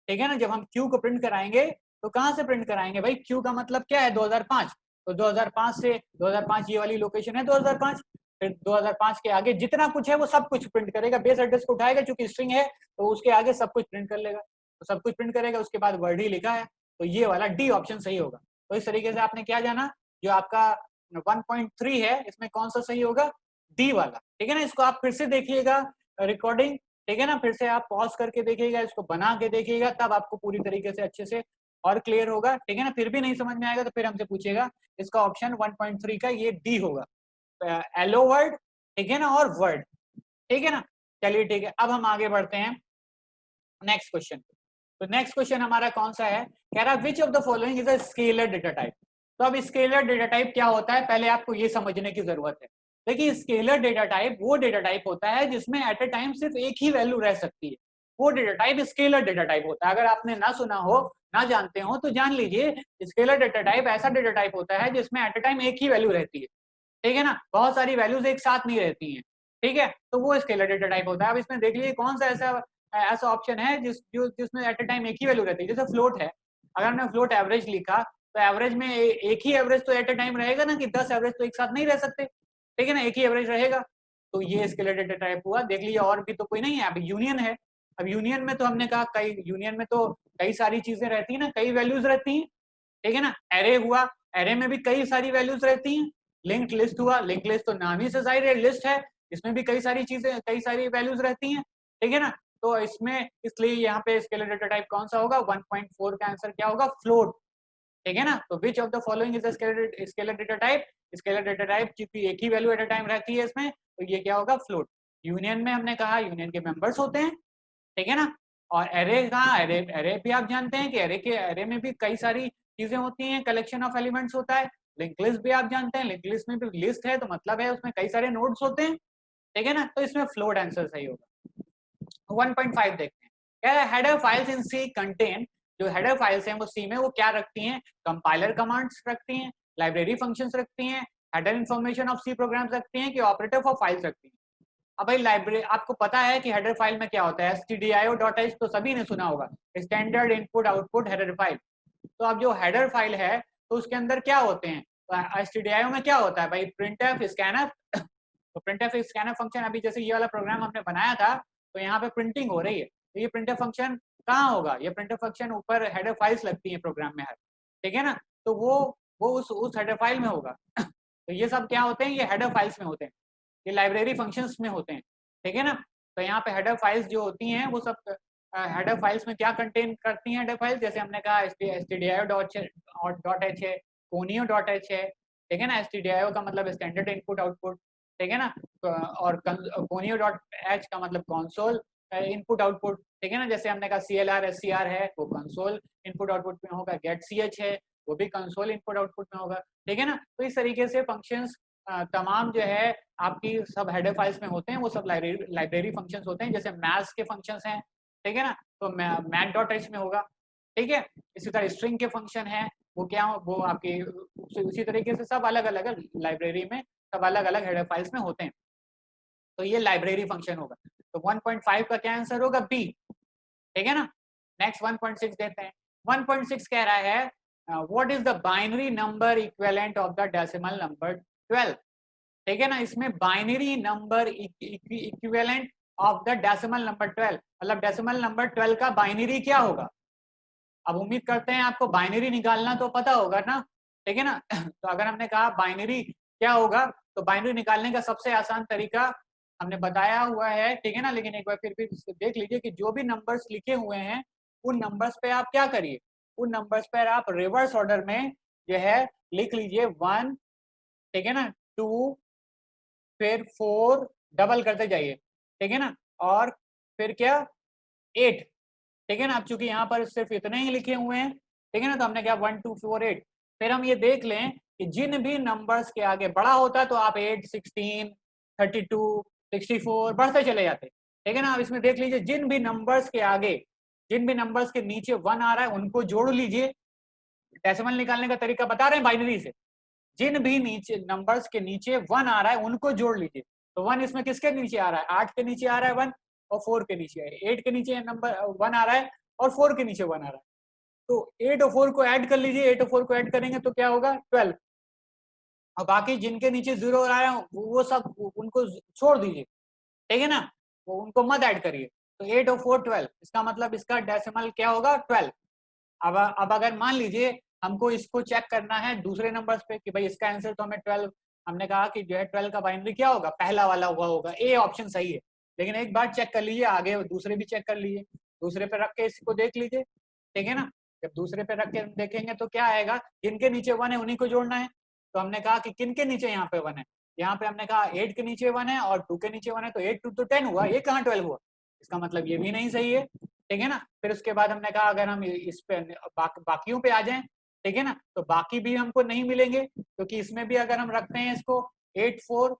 ठीक है ना। जब हम क्यू को प्रिंट कराएंगे तो कहां से प्रिंट कराएंगे, भाई क्यू का मतलब क्या है, 2005, तो 2005 से 2005 ये वाली लोकेशन है 2005, फिर 2005 के आगे जितना कुछ है वो सब कुछ प्रिंट करेगा, बेस एड्रेस को उठाएगा, क्योंकि स्ट्रिंग है तो उसके आगे सब कुछ प्रिंट कर लेगा, तो सब कुछ प्रिंट करेगा, उसके बाद वर्ड ही लिखा है, तो ये वाला डी ऑप्शन सही होगा। तो इस तरीके से आपने क्या जाना, जो आपका 1.3 है इसमें कौन सा सही होगा, डी वाला, ठीक है ना। इसको आप फिर से देखिएगा रिकॉर्डिंग, ठीक है ना, फिर से आप पॉज करके देखिएगा, इसको बना के देखिएगा, तब आपको पूरी तरीके से अच्छे से और क्लियर होगा, ठीक है ना। फिर भी नहीं समझ में आएगा तो फिर हमसे पूछेगा, इसका ऑप्शन 1.3 का ये डी होगा, एलो वर्ड, ठीक है ना, और वर्ड, ठीक है ना। चलिए ठीक है, अब हम आगे बढ़ते हैं नेक्स्ट क्वेश्चन। तो नेक्स्ट क्वेश्चन हमारा कौन सा है, कह रहा विच of the following is a scalar data type. तो अब स्केलर डेटा टाइप क्या होता है, पहले आपको ये समझने की जरूरत है। देखिए स्केलर डेटा टाइप वो डेटा टाइप होता है जिसमें एट अ टाइम सिर्फ एक ही वैल्यू रह सकती है, वो data type scalar data type होता है। अगर आपने ना सुना हो, ना जानते हो, तो जान लीजिए, स्केलर डेटा टाइप ऐसा डेटा टाइप होता है जिसमें एट अ टाइम एक ही वैल्यू रहती है, ठीक है ना, बहुत सारी वैल्यूज एक साथ नहीं रहती हैं, ठीक है, तो वो स्केलर डेटा टाइप होता है। अब इसमें देख लीजिए कौन सा ऐसा ऑप्शन है जिसमें एट अ टाइम एक ही वैल्यू रहती है, जैसे फ्लोट है, अगर हमने फ्लोट एवरेज लिखा, तो एवरेज में एक ही एवरेज तो एट अ टाइम रहेगा ना, कि 10 एवरेज तो एक साथ नहीं रह सकते, ठीक है ना, एक ही एवरेज रहेगा, तो ये स्केलर डेटा टाइप हुआ। देख लीजिए और भी तो कोई नहीं है, अब यूनियन है, अब यूनियन में तो हमने कहा यूनियन में तो कई सारी चीजें रहती है ना, कई वैल्यूज रहती हैं, ठीक है ना। एरे हुआ, एरे में भी कई सारी वैल्यूज रहती हैं। लिंक्ड लिस्ट हुआ, लिंक लिस्ट तो नाम ही से जाहिर है लिस्ट है, इसमें भी कई सारी चीजें, कई सारी वैल्यूज रहती हैं, ठीक है ना। तो इसमें इसलिए यहाँ पे स्केलर डेटा टाइप कौन सा होगा, 1.4 का आंसर क्या होगा, फ्लोट, ठीक है ना। तो विच of the following is scalar data type, scalar data type क्योंकि एक ही वैल्यू एट अ टाइम रहती है इसमें, तो ये क्या होगा, फ्लोट। यूनियन में हमने कहा यूनियन के मेंबर्स होते हैं, ठीक है ना। और एरे कहाँ, एरे एरे भी आप जानते हैं कि एरे में भी कई सारी चीजें होती हैं, कलेक्शन ऑफ एलिमेंट्स होता है। लिंक लिस्ट भी आप जानते हैं, लिंक लिस्ट में भी लिस्ट है तो मतलब है उसमें कई सारे नोड्स होते हैं, ठीक है ना, तो इसमें फ्लोट आंसर सही होगा। 1.5 देखते हैं, क्या है, header files in C contain, जो हेडर फाइल्स हैं वो सी में वो क्या रखती हैं, कंपाइलर कमांड्स रखती हैं, लाइब्रेरी फंक्शंस रखती हैं, header information of C programs रखती हैं, कि ऑपरेटर फॉर फाइल्स रखती हैं। अब भाई लाइब्रेरी आपको पता है कि हेडर फाइल में क्या होता है, stdio.h तो सभी ने सुना होगा, standard input output header file. तो अब जो हेडर फाइल है तो उसके अंदर क्या होते हैं, तो stdio में क्या होता है भाई, printf scanf। तो printf scanf फंक्शन, अभी जैसे ये वाला प्रोग्राम हमने बनाया था तो यहाँ पे प्रिंटिंग हो रही है, तो ये printf फंक्शन कहाँ होगा, ये printf फंक्शन ऊपर हेडर फाइल्स लगती है प्रोग्राम में हर, ठीक है ना, तो वो उस हेडर फाइल में होगा। तो ये सब क्या होते हैं, ये हेडर फाइल्स में होते हैं, ये लाइब्रेरी फंक्शंस में होते हैं, ठीक है ना। तो यहाँ पे हेडर फाइल्स जो होती हैं वो सब हेडर फाइल्स में क्या कंटेन करती हैं, हेडर फाइल्स जैसे हमने कहा stdio.h है, conio.h है, ठीक है ना, stdio का मतलब स्टैंडर्ड इनपुट आउटपुट, ठीक है ना, और conio.h का मतलब कंसोल इनपुट आउटपुट, ठीक है ना, जैसे हमने कहा CLR SCR है वो कंसोल इनपुट आउटपुट में होगा, getch है वो भी कंसोल इनपुट आउटपुट में होगा, ठीक है ना। तो इस तरीके से फंक्शंस तमाम जो है आपकी सब हेडर फाइल्स में होते हैं, वो सब लाइब्रेरी फंक्शंस होते हैं, जैसे मैथ्स के फंक्शंस हैं, ठीक है ना, तो math.h में होगा, ठीक है। इसी तरह स्ट्रिंग के फंक्शन है, वो क्या, वो आपकी उसी तरीके से सब अलग अलग लाइब्रेरी में सब अलग अलग हेडर फाइल्स में होते हैं, तो ये लाइब्रेरी फंक्शन होगा। तो 1.5 का क्या आंसर होगा, बी, ठीक है ना। नेक्स्ट 1.6 देते हैं, 1.6 कह रहा है what is the binary number equivalent of the decimal number 12, ठीक है ना, इसमें binary number equivalent of the decimal number 12, मतलब डेसिमल नंबर 12 का बाइनरी क्या होगा। अब उम्मीद करते हैं आपको बाइनरी निकालना तो पता होगा ना, ठीक है ना। तो अगर हमने कहा बाइनरी क्या होगा, तो बाइनरी निकालने का सबसे आसान तरीका हमने बताया हुआ है, ठीक है ना, लेकिन एक बार फिर भी देख लीजिए कि जो भी नंबर्स लिखे हुए हैं उन नंबर्स पे आप क्या करिए, उन नंबर्स पर आप रिवर्स ऑर्डर में जो है लिख लीजिए 1, ठीक है ना, 2, फिर 4 डबल करते जाइए, ठीक है ना, और फिर क्या 8, ठीक है ना। अब चूंकि यहाँ पर सिर्फ इतने ही लिखे हुए हैं, ठीक है ना, तो हमने क्या 1 2 4 8, फिर हम ये देख लें कि जिन भी नंबर्स के आगे बड़ा होता है तो आप 8 16 32 64 बढ़ते चले जाते, ठीक है ना। अब इसमें देख लीजिए जिन भी नंबर्स के आगे, जिन भी नंबर्स के नीचे 1 आ रहा है उनको जोड़ लीजिए, डेसिमल निकालने का तरीका बता रहे हैं बाइनरी से, जिन भी नीचे नंबर्स के नीचे 1 आ रहा है उनको जोड़ लीजिए। तो 1 इसमें किसके नीचे आ रहा है, 8 के नीचे आ रहा है 1, और 4 के नीचे है 8 के नीचे नंबर 1 आ रहा है, और 4 के नीचे 1 आ रहा है, तो 8 और 4 को ऐड कर लीजिए, 8 और 4 को ऐड करेंगे तो क्या होगा 12, और बाकी जिनके नीचे 0 आ रहा है वो सब उनको छोड़ दीजिए, ठीक है ना, वो उनको मत ऐड करिए। तो 8 और 4 12, इसका मतलब इसका डेसिमल क्या होगा 12। अब अगर मान लीजिए हमको इसको चेक करना है दूसरे नंबर्स पे कि भाई इसका आंसर तो हमें 12, हमने कहा कि जो है 12 का बाइनरी क्या होगा, पहला वाला हुआ होगा, ए ऑप्शन सही है, लेकिन एक बार चेक कर लीजिए आगे दूसरे भी चेक कर लीजिए, दूसरे पे रख के इसको देख लीजिए, ठीक है ना। जब दूसरे पे रख के देखेंगे तो क्या आएगा, जिनके नीचे 1 है उन्हीं को जोड़ना है, तो हमने कहा कि किन के नीचे यहाँ पे 1 है, यहाँ पे हमने कहा 8 के नीचे 1 है और 2 के नीचे 1 है, तो 8 2 तो 10 हुआ, ये कहाँ 12 हुआ, इसका मतलब ये भी नहीं सही है, ठीक है ना। फिर उसके बाद हमने कहा अगर हम इस पे बाकियों पे आ जाएं, ठीक है ना, तो बाकी भी हमको नहीं मिलेंगे, क्योंकि इसमें भी अगर हम रखते हैं इसको 8 4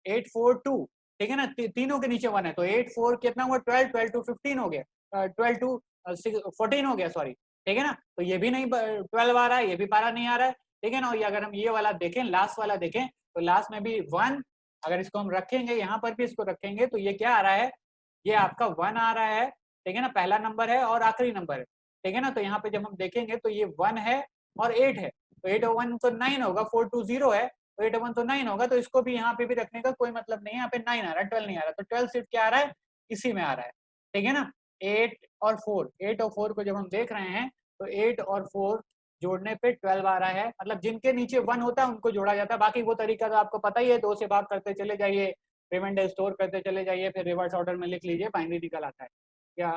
8 4 2, ठीक है ना, तीनों के नीचे 1 है, तो 8 4 कितना हुआ 12 12 टू 15 हो गया, 12 टू 14 हो गया, सॉरी, ठीक है ना। तो ये भी नहीं 12 आ रहा है, ये भी 12 नहीं आ रहा है, ठीक है ना। और अगर हम ये वाला देखें, लास्ट वाला देखें, तो लास्ट में भी 1, अगर इसको हम रखेंगे यहाँ पर भी इसको रखेंगे तो ये क्या आ रहा है, ये आपका 1 आ रहा है, ठीक है ना, पहला नंबर है और आखिरी नंबर है, ठीक है ना। तो यहाँ पे जब हम देखेंगे तो ये 1 है और 8 है, तो 8 और 1 तो 9 होगा, 4 2 0 है, तो 8 और 1 तो 9 होगा, तो इसको भी यहाँ पे भी रखने का कोई मतलब नहीं है, यहाँ पे 9 आ रहा है, 12 नहीं आ रहा, तो 12 सिर्फ क्या आ रहा है, इसी में आ रहा है, ठीक है ना। 8 और 4, 8 और 4 को जब हम देख रहे हैं तो 8 और 4 जोड़ने पे 12 आ रहा है, मतलब जिनके नीचे 1 होता है उनको जोड़ा जाता है, बाकी वो तरीका तो आपको पता ही है, 2 से भाग करते चले जाइए, रिमाइंडर स्टोर करते चले जाइए, फिर रिवर्स ऑर्डर में लिख लीजिए, बाइनरी निकल आता है, या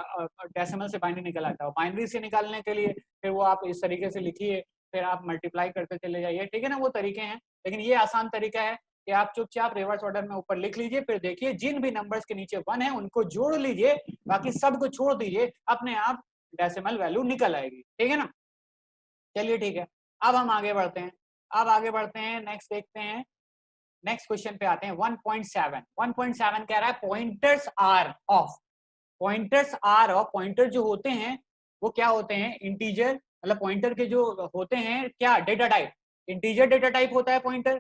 डेसिमल से बाइनरी निकल आता है। बाइनरी से निकालने के लिए फिर वो आप इस तरीके से लिखिए, फिर आप मल्टीप्लाई करते चले जाइए, ठीक है ना, वो तरीके हैं, लेकिन ये आसान तरीका है कि आप चुपचाप रिवर्स ऑर्डर में ऊपर लिख लीजिए, फिर देखिए जिन भी नंबर्स के नीचे 1 है उनको जोड़ लीजिए, बाकी सबको छोड़ दीजिए, अपने आप डेसिमल वैल्यू निकल आएगी, ठीक है ना। चलिए ठीक है, अब हम आगे बढ़ते हैं, अब आगे बढ़ते हैं, नेक्स्ट देखते हैं नेक्स्ट क्वेश्चन पे आते हैं 1.7। 1.7 कह रहा है pointers are of. Pointers are of, pointer जो होते हैं वो क्या होते हैं, इंटीजर, मतलब पॉइंटर के जो होते हैं क्या, data type. Integer data type होता है पॉइंटर,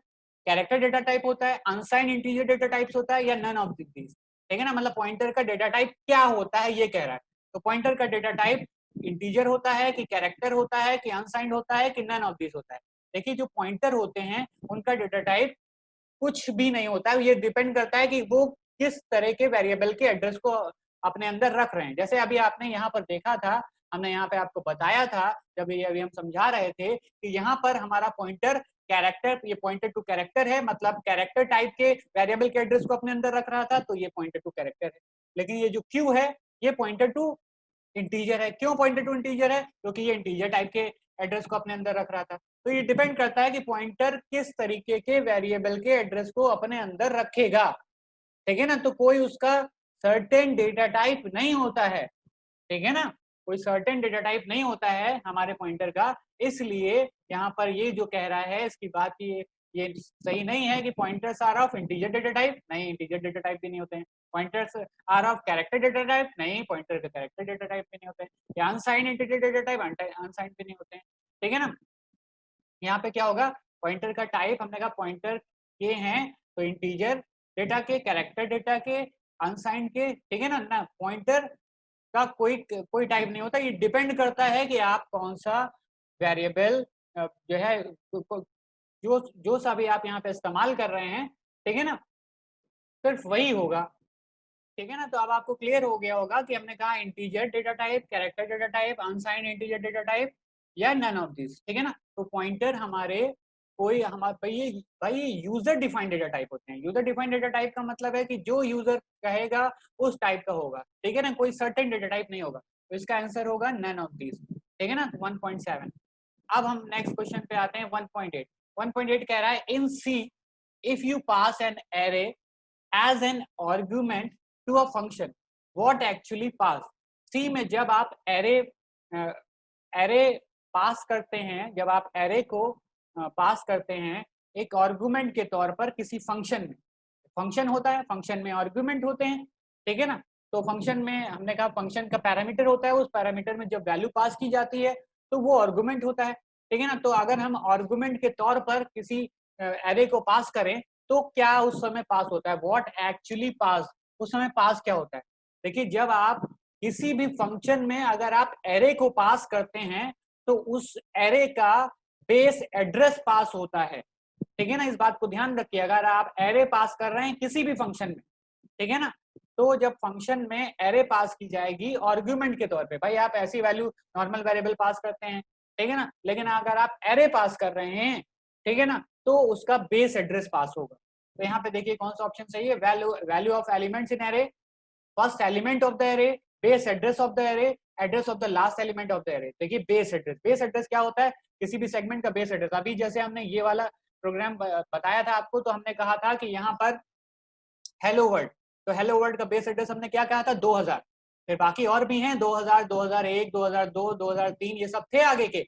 कैरेक्टर डेटा टाइप होता है, अनसाइंड इंटीजर डेटा टाइप्स होता है, या नन ऑफ दीज। ठीक है ना, मतलब पॉइंटर का डेटा टाइप क्या होता है ये कह रहा है। तो पॉइंटर का डेटा टाइप इंटीजर होता है कि कैरेक्टर होता है कि अनसाइंड होता है कि नन ऑफ दीज होता है। देखिए जो पॉइंटर होते हैं उनका डेटा टाइप कुछ भी नहीं होता है, ये डिपेंड करता है कि वो किस तरह के वेरिएबल के एड्रेस को अपने अंदर रख रहे हैं। जैसे अभी आपने यहाँ पर देखा था, हमने यहाँ पे आपको बताया था जब ये अभी हम समझा रहे थे कि यहाँ पर हमारा पॉइंटर कैरेक्टर, ये पॉइंटर टू कैरेक्टर है, मतलब कैरेक्टर टाइप के वेरिएबल के एड्रेस को अपने अंदर रख रहा था, तो ये पॉइंटर टू कैरेक्टर है। लेकिन ये जो क्यू है ये पॉइंटर टू इंटीजर है। क्यों पॉइंटर टू इंटीजर है, क्योंकि ये इंटीजर टाइप के एड्रेस को अपने अंदर रख रहा था। तो ये डिपेंड करता है कि पॉइंटर किस तरीके के वेरिएबल के एड्रेस को अपने अंदर रखेगा। ठीक है ना, तो कोई उसका सर्टेन डेटा टाइप नहीं होता है। ठीक है ना, कोई सर्टेन डेटा टाइप नहीं होता है हमारे पॉइंटर का। इसलिए यहाँ पर ये जो कह रहा है इसकी बात ये सही नहीं है कि pointers are of integer data type. नहीं, इंटीजर डेटा टाइप भी नहीं होते हैं। Pointers are of character data type. नहीं, पॉइंटर का कैरेक्टर डेटा टाइप भी नहीं होते हैं। या unsigned integer data type, unsigned भी नहीं होते हैं। ठीक है ना, यहाँ पे क्या होगा, पॉइंटर का टाइप हमने कहा पॉइंटर के हैं तो इंटीजर डेटा के, कैरेक्टर डेटा के, अनसाइंड के। ठीक है ना, पॉइंटर का कोई टाइप नहीं होता। ये डिपेंड करता है कि आप कौन सा वेरिएबल जो है जो सा भी आप यहाँ पे इस्तेमाल कर रहे हैं, ठीक है ना, सिर्फ वही होगा। ठीक है ना, तो अब आपको क्लियर हो गया होगा कि हमने कहा integer data type, character data type, unsigned integer data type, या नन ऑफ दिस। ठीक है ना, तो पॉइंटर हमारे कोई हमारे भाई यूजर डिफाइंड डेटा टाइप होते हैं। यूजर डिफाइंड डेटा टाइप का मतलब है कि जो यूजर कहेगा उस टाइप का होगा। ठीक है ना, कोई सर्टेन डेटा टाइप नहीं होगा। तो इसका आंसर होगा नन ऑफ दिस। ठीक है ना, 1.7। अब हम नेक्स्ट क्वेश्चन पे आते हैं 1.8। 1.8 कह रहा है in C if you pass an array as an argument to a function what actually pass. C में जब आप एरे पास करते हैं, जब आप एरे को पास करते हैं एक आर्गुमेंट के तौर पर किसी फंक्शन में, फंक्शन होता है, फंक्शन में आर्गुमेंट होते हैं। ठीक है ना, तो फंक्शन में हमने कहा फंक्शन का पैरामीटर होता है, उस पैरामीटर में जब वैल्यू पास की जाती है तो वो आर्गुमेंट होता है। ठीक है ना, तो अगर हम आर्गुमेंट के तौर पर किसी एरे को पास करें तो क्या उस समय पास होता है, व्हाट एक्चुअली पास, उस समय पास क्या होता है। देखिए जब आप किसी भी फंक्शन में अगर आप एरे को पास करते हैं तो उस एरे का बेस एड्रेस पास होता है। ठीक है ना, इस बात को ध्यान रखिए, अगर आप एरे पास कर रहे हैं किसी भी फंक्शन में, ठीक है ना, तो जब फंक्शन में एरे पास की जाएगी आर्गुमेंट के तौर पे, भाई आप ऐसी वैल्यू नॉर्मल वेरिएबल पास करते हैं, ठीक है ना, लेकिन अगर आप एरे पास कर रहे हैं, ठीक है ना, तो उसका बेस एड्रेस पास होगा। तो यहाँ पे देखिए कौन सा ऑप्शन सही है, value of elements in array, first element of the array, base address of the array, address of the last element of the array. देखिए बेस एड्रेस, बेस एड्रेस क्या होता है, किसी भी सेगमेंट का बेस एड्रेस। अभी जैसे हमने ये वाला प्रोग्राम बताया था आपको, तो हमने कहा था कि यहाँ पर हेलो वर्ल्ड, तो हेलो वर्ल्ड का बेस एड्रेस हमने क्या कहा था, 2000। फिर बाकी और भी हैं 2000, 2001, 2002, 2003, ये सब थे आगे के,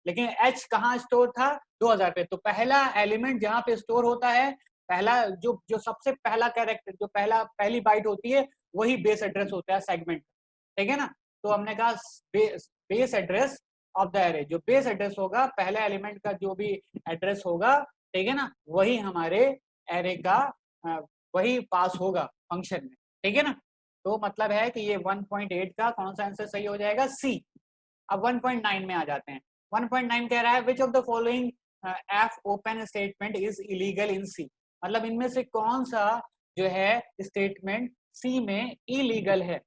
लेकिन एच कहाँ स्टोर था, 2000 पे। तो पहला एलिमेंट जहाँ पे स्टोर होता है, पहला जो सबसे पहला कैरेक्टर, जो पहली बाइट होती है, वही बेस एड्रेस होता है सेगमेंट। ठीक है ना, तो हमने कहा base address of the array, जो बेस एड्रेस होगा, पहले एलिमेंट का जो भी एड्रेस होगा, ठीक है ना, वही हमारे एरे का वही पास होगा फंक्शन में। ठीक है ना, तो मतलब है कि ये 1.8 का कौन सा आंसर सही हो जाएगा, सी। अब 1.9 में आ जाते हैं। 1.9 कह रहा है which of the following fopen statement is illegal in C, मतलब इनमें से कौन सा जो है स्टेटमेंट सी में इलीगल है।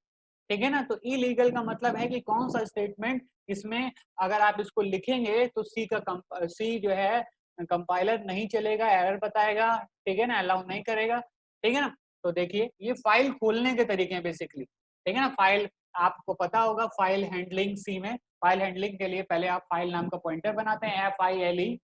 ठीक है ना, तो इलीगल का मतलब है कि कौन सा स्टेटमेंट इसमें अगर आप इसको लिखेंगे तो सी जो है कंपाइलर नहीं चलेगा, एरर बताएगा। ठीक है ना, अलाउ नहीं करेगा। ठीक है ना, तो देखिए ये फाइल खोलने के तरीके हैं बेसिकली। ठीक है ना, फाइल आपको पता होगा, फाइल हैंडलिंग सी में, फाइल हैंडलिंग के लिए पहले आप फाइल नाम का पॉइंटर बनाते हैं FILE।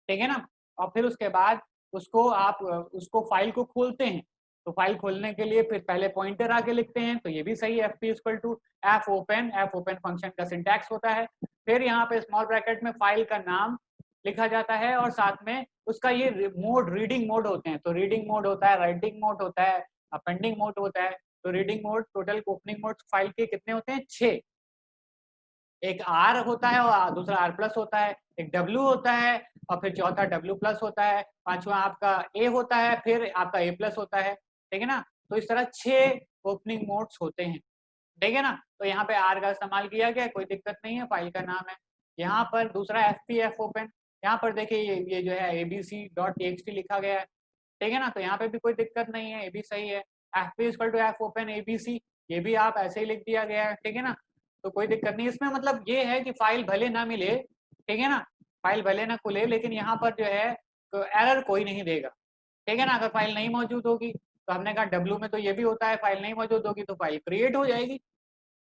ठीक है ना, और फिर उसके बाद उसको फाइल को खोलते हैं। तो फाइल खोलने के लिए फिर पहले पॉइंटर आगे लिखते हैं, तो ये भी सही है, FP = F open फंक्शन का सिंटैक्स होता है। फिर यहाँ पे स्मॉल ब्रैकेट में फाइल का नाम लिखा जाता है और साथ में उसका ये मोड रीडिंग मोड होते हैं। तो रीडिंग मोड होता है, राइटिंग मोड होता है, अपेंडिंग मोड होता है। तो reading mode total opening mode file के कितने होते हैं? 6। एक आर होता है और दूसरा आर प्लस होता है, एक डब्ल्यू होता है और फिर चौथा डब्ल्यू प्लस होता है, पांचवा आपका ए होता है, फिर आपका ए प्लस होता है, ठीक है ना। तो इस तरह 6 ओपनिंग मोड्स होते हैं, ठीक है ना। तो यहाँ पे आर का इस्तेमाल किया गया, कोई दिक्कत नहीं है, फाइल का नाम है। यहाँ पर दूसरा एफपीएफ ओपन, यहाँ पर देखिए ये जो है abc.txt लिखा गया है, ठीक है ना। तो यहाँ पे भी कोई दिक्कत नहीं है, ये भी सही है। fp=f open abc, ये भी आप ऐसे ही लिख दिया गया है, ठीक है ना। तो कोई दिक्कत नहीं इसमें, मतलब ये है कि फाइल भले ना मिले, ठीक है ना, फाइल भले ना खुले, लेकिन यहाँ पर जो है तो एरर कोई नहीं देगा, ठीक है ना। अगर फाइल नहीं मौजूद होगी तो हमने कहा डब्ल्यू में तो ये भी होता है, फाइल नहीं मौजूद होगी तो फाइल क्रिएट हो जाएगी,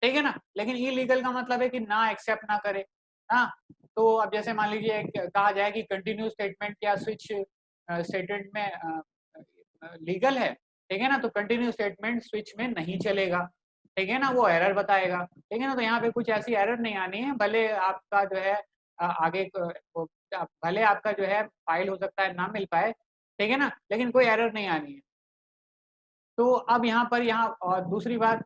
ठीक है ना। लेकिन इलीगल का मतलब है कि ना एक्सेप्ट ना करे, हाँ। तो अब जैसे मान लीजिए कहा जाए कि कंटिन्यू स्टेटमेंट या स्विच स्टेटमेंट में लीगल है, ठीक है ना, तो कंटिन्यू स्टेटमेंट स्विच में नहीं चलेगा, ठीक है ना, वो एरर बताएगा, ठीक है ना। तो यहाँ पे कुछ ऐसी एरर नहीं आनी है, भले आपका जो है आगे भले आपका जो है फाइल हो सकता है ना मिल पाए, ठीक है ना, लेकिन कोई एरर नहीं आनी है। तो अब यहाँ पर और दूसरी बात,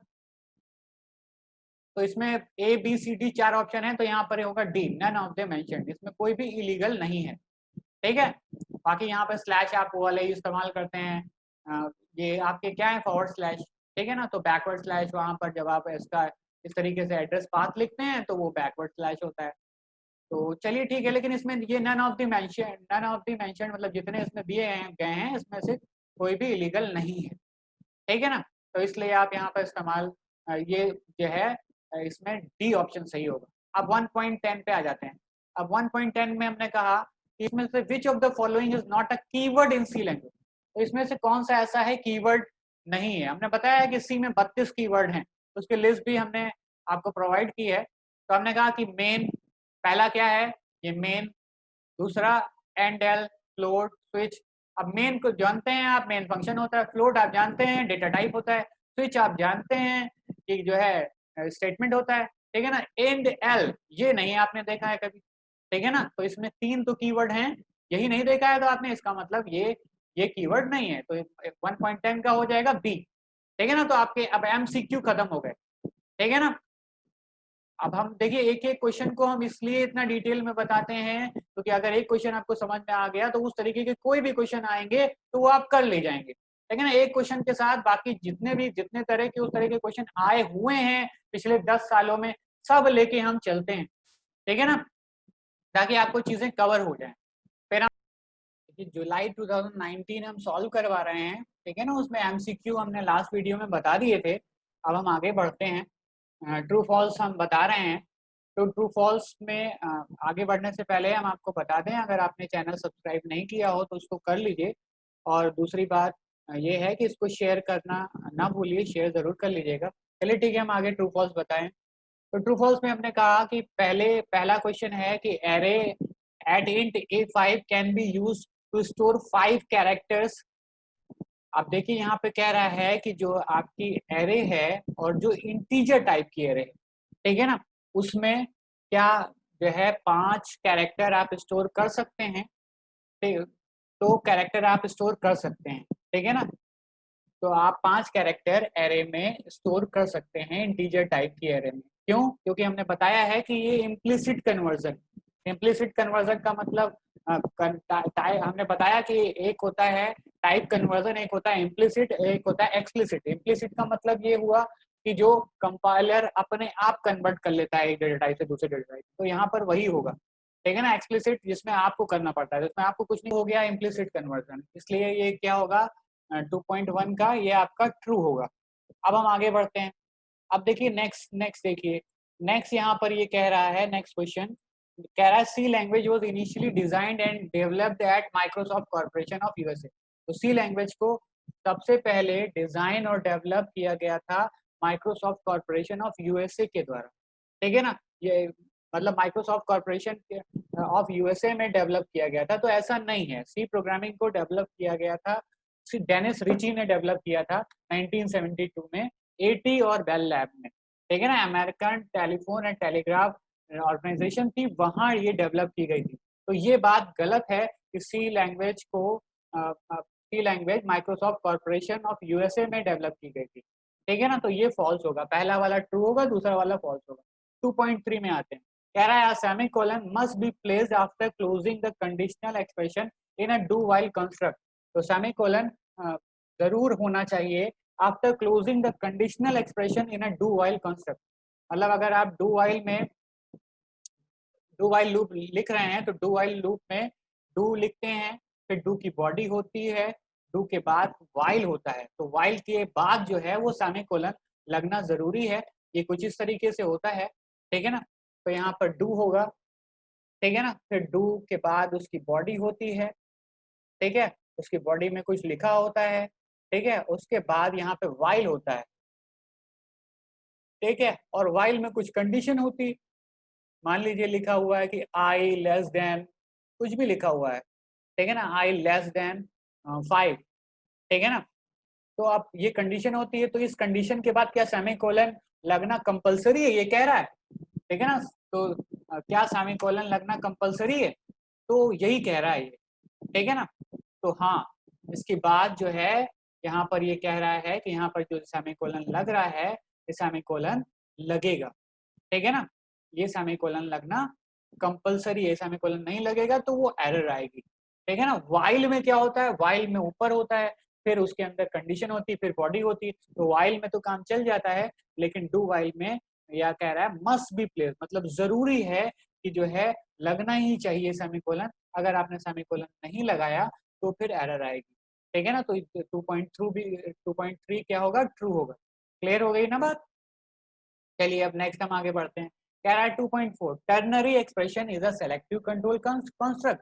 तो इसमें A B C D 4 option है, तो यहाँ पर होगा D, none of the mentioned, इसमें कोई भी इलीगल नहीं है, ठीक है। बाकी यहाँ पे स्लैश आप वो वाले इस्तेमाल करते हैं, ये आपके क्या है फॉरवर्ड स्लैश, ठीक है ना। तो बैकवर्ड स्लैश वहाँ पर जब आप इसका इस तरीके से एड्रेस पाथ लिखते हैं तो वो बैकवर्ड स्लैश होता है। तो चलिए ठीक है, लेकिन इसमें ये नन ऑफ द मेंशन मतलब जितने इसमें दिए गए हैं इसमें से कोई भी इलीगल नहीं है, ठीक है ना। तो इसलिए आप यहाँ पर इस्तेमाल ये जो है इसमें डी ऑप्शन सही होगा। अब 1.10 पे आ जाते हैं। अब 1.10 में हमने कहा कि इसमें से which of the following is not a keyword in C language, तो इसमें से कौन सा ऐसा है कीवर्ड नहीं है। हमने बताया कि सी में 32 कीवर्ड हैं, उसकी लिस्ट भी हमने आपको प्रोवाइड की है। तो हमने कहा कि मेन पहला क्या है, ये मेन, दूसरा एंड एल, फ्लोट, स्विच। अब मेन को जानते हैं आप, मेन फंक्शन होता है, फ्लोट आप जानते हैं डेटा टाइप होता है, स्विच आप जानते हैं कि जो है स्टेटमेंट होता है, ठीक है ना। एंड एल ये नहीं आपने देखा है कभी, ठीक है ना। तो इसमें 3 तो कीवर्ड हैं, यही नहीं देखा है तो आपने, इसका मतलब ये कीवर्ड नहीं है, तो 1.10 का हो जाएगा बी, ठीक है ना। तो आपके अब एमसीक्यू खत्म हो गए, ठीक है ना। अब हम देखिए एक एक क्वेश्चन को हम इसलिए इतना डिटेल में बताते हैं क्योंकि अगर एक क्वेश्चन आपको समझ में आ गया तो उस तरीके के कोई भी क्वेश्चन आएंगे तो वो आप कर ले जाएंगे, ठीक है ना। एक क्वेश्चन के साथ बाकी जितने तरह के उस तरह के क्वेश्चन आए हुए हैं पिछले 10 सालों में सब लेके हम चलते हैं, ठीक है ना, ताकि आपको चीजें कवर हो जाए। फिर हम जुलाई 2019 हम सॉल्व करवा रहे हैं, ठीक है ना, उसमें एमसीक्यू हमने लास्ट वीडियो में बता दिए थे। अब हम आगे बढ़ते हैं, ट्रू फॉल्स हम बता रहे हैं। तो ट्रू फॉल्स में आगे बढ़ने से पहले हम आपको बता दें, अगर आपने चैनल सब्सक्राइब नहीं किया हो तो उसको कर लीजिए, और दूसरी बात ये है कि इसको शेयर करना ना भूलिए, शेयर ज़रूर कर लीजिएगा। चलिए ठीक है, हम आगे ट्रू फॉल्स बताएं। तो ट्रू फॉल्स में हमने कहा कि पहला क्वेश्चन है कि array at int A5 can be use to store 5 characters. अब देखिए यहाँ पे कह रहा है कि जो आपकी एरे है और जो इंटीजर टाइप की एरे है, ठीक है ना, उसमें क्या जो है 5 कैरेक्टर आप स्टोर कर सकते हैं, ठीक, तो कैरेक्टर आप स्टोर कर सकते हैं, ठीक है ना। तो आप 5 कैरेक्टर एरे में स्टोर कर सकते हैं इंटीजर टाइप की एरे में। क्यों? क्योंकि हमने बताया है कि ये इम्प्लिसिट कन्वर्जन, इम्प्लिसिट कन्वर्जन का मतलब हमने बताया कि एक होता है टाइप कन्वर्जन, एक होता है इम्प्लिसिट, एक होता है एक्सप्लिसिट। इम्प्लिसिट का मतलब ये हुआ कि जो कंपाइलर अपने आप कन्वर्ट कर लेता है एक डेटा टाइप से दूसरे डेटा टाइप, तो यहाँ पर वही होगा, ठीक है ना। एक्सप्लिसिट जिसमें आपको करना पड़ता है, जिसमें आपको कुछ नहीं, हो गया इम्प्लिसिट कन्वर्जन, इसलिए ये क्या होगा 2.1 का ये आपका ट्रू होगा। अब हम आगे बढ़ते हैं। अब देखिए नेक्स्ट देखिए, नेक्स्ट यहाँ पर ये कह रहा है, नेक्स्ट क्वेश्चन कह रहा है C language was initially designed and developed at Microsoft Corporation of USA. तो सी लैंग्वेज को सबसे पहले डिजाइन और डेवलप किया गया था माइक्रोसॉफ्ट कॉर्पोरेशन ऑफ यूएसए के द्वारा, ठीक है ना। ये मतलब माइक्रोसॉफ्ट कॉर्पोरेशन ऑफ यूएसए में डेवलप किया गया था। तो ऐसा नहीं है, सी प्रोग्रामिंग को डेवलप किया गया था, डेनिस रिची ने डेवलप किया था 1972 में एटी और बेल लैब में, ठीक है ना। American telephone and telegraph organization थी, वहां ये डेवलप की गई थी। तो ये बात गलत है कि सी लैंग्वेज को C language Microsoft Corporation of USA में डेवलप की गई थी, ठीक है ना। तो ये फॉल्स होगा, पहला वाला ट्रू होगा, दूसरा वाला फॉल्स होगा। 2.3 में आते हैं, कह रहा है semicolon must be placed after closing the conditional expression in a do while construct. तो सेमीकोलन जरूर होना चाहिए after closing the conditional expression in a do while construct. मतलब अगर आप डू वाइल लूप लिख रहे हैं तो डू वाइल लूप में डू लिखते हैं, फिर डू की बॉडी होती है, डू के बाद वाइल होता है, तो वाइल के बाद जो है वो सेमीकोलन लगना जरूरी है। ये कुछ इस तरीके से होता है, ठीक है ना। तो यहाँ पर डू होगा, ठीक है ना, फिर डू के बाद उसकी बॉडी होती है, ठीक है, उसकी बॉडी में कुछ लिखा होता है, ठीक है, उसके बाद यहाँ पे वाइल होता है, ठीक है, और वाइल में कुछ कंडीशन होती, मान लीजिए लिखा हुआ है कि आई लेस देन, कुछ भी लिखा हुआ है, ठीक है ना, आई लेस देन 5, ठीक है ना। तो अब ये कंडीशन होती है, तो इस कंडीशन के बाद क्या सेमीकोलन लगना कंपलसरी है, ये कह रहा है, ठीक है ना। तो क्या सेमीकोलन लगना कंपलसरी है, तो यही कह रहा है ये, ठीक है ना। तो हाँ, इसके बाद जो है यहाँ पर ये कह रहा है कि यहाँ पर जो सेमीकोलन लग रहा है, ये सेमीकोलन लगेगा, ठीक है ना। ये सेमीकोलन लगना कंपलसरी है, सेमीकोलन नहीं लगेगा तो वो एरर आएगी, ठीक है ना। वाइल में क्या होता है, वाइल में ऊपर होता है, फिर उसके अंदर कंडीशन होती है, फिर बॉडी होती है, तो वाइल में तो काम चल जाता है, लेकिन डू वाइल में या कह रहा है मस्ट बी प्लेस, मतलब जरूरी है कि जो है लगना ही चाहिए सेमीकोलन। अगर आपने सेमीकोलन नहीं लगाया तो फिर एरर आएगी, ठीक है ना। तो 2.3 क्या होगा, ट्रू होगा। क्लियर हो गई ना बात। चलिए अब नेक्स्ट हम आगे बढ़ते हैं। कह रहा है 2.4 ternary expression is a selective control construct.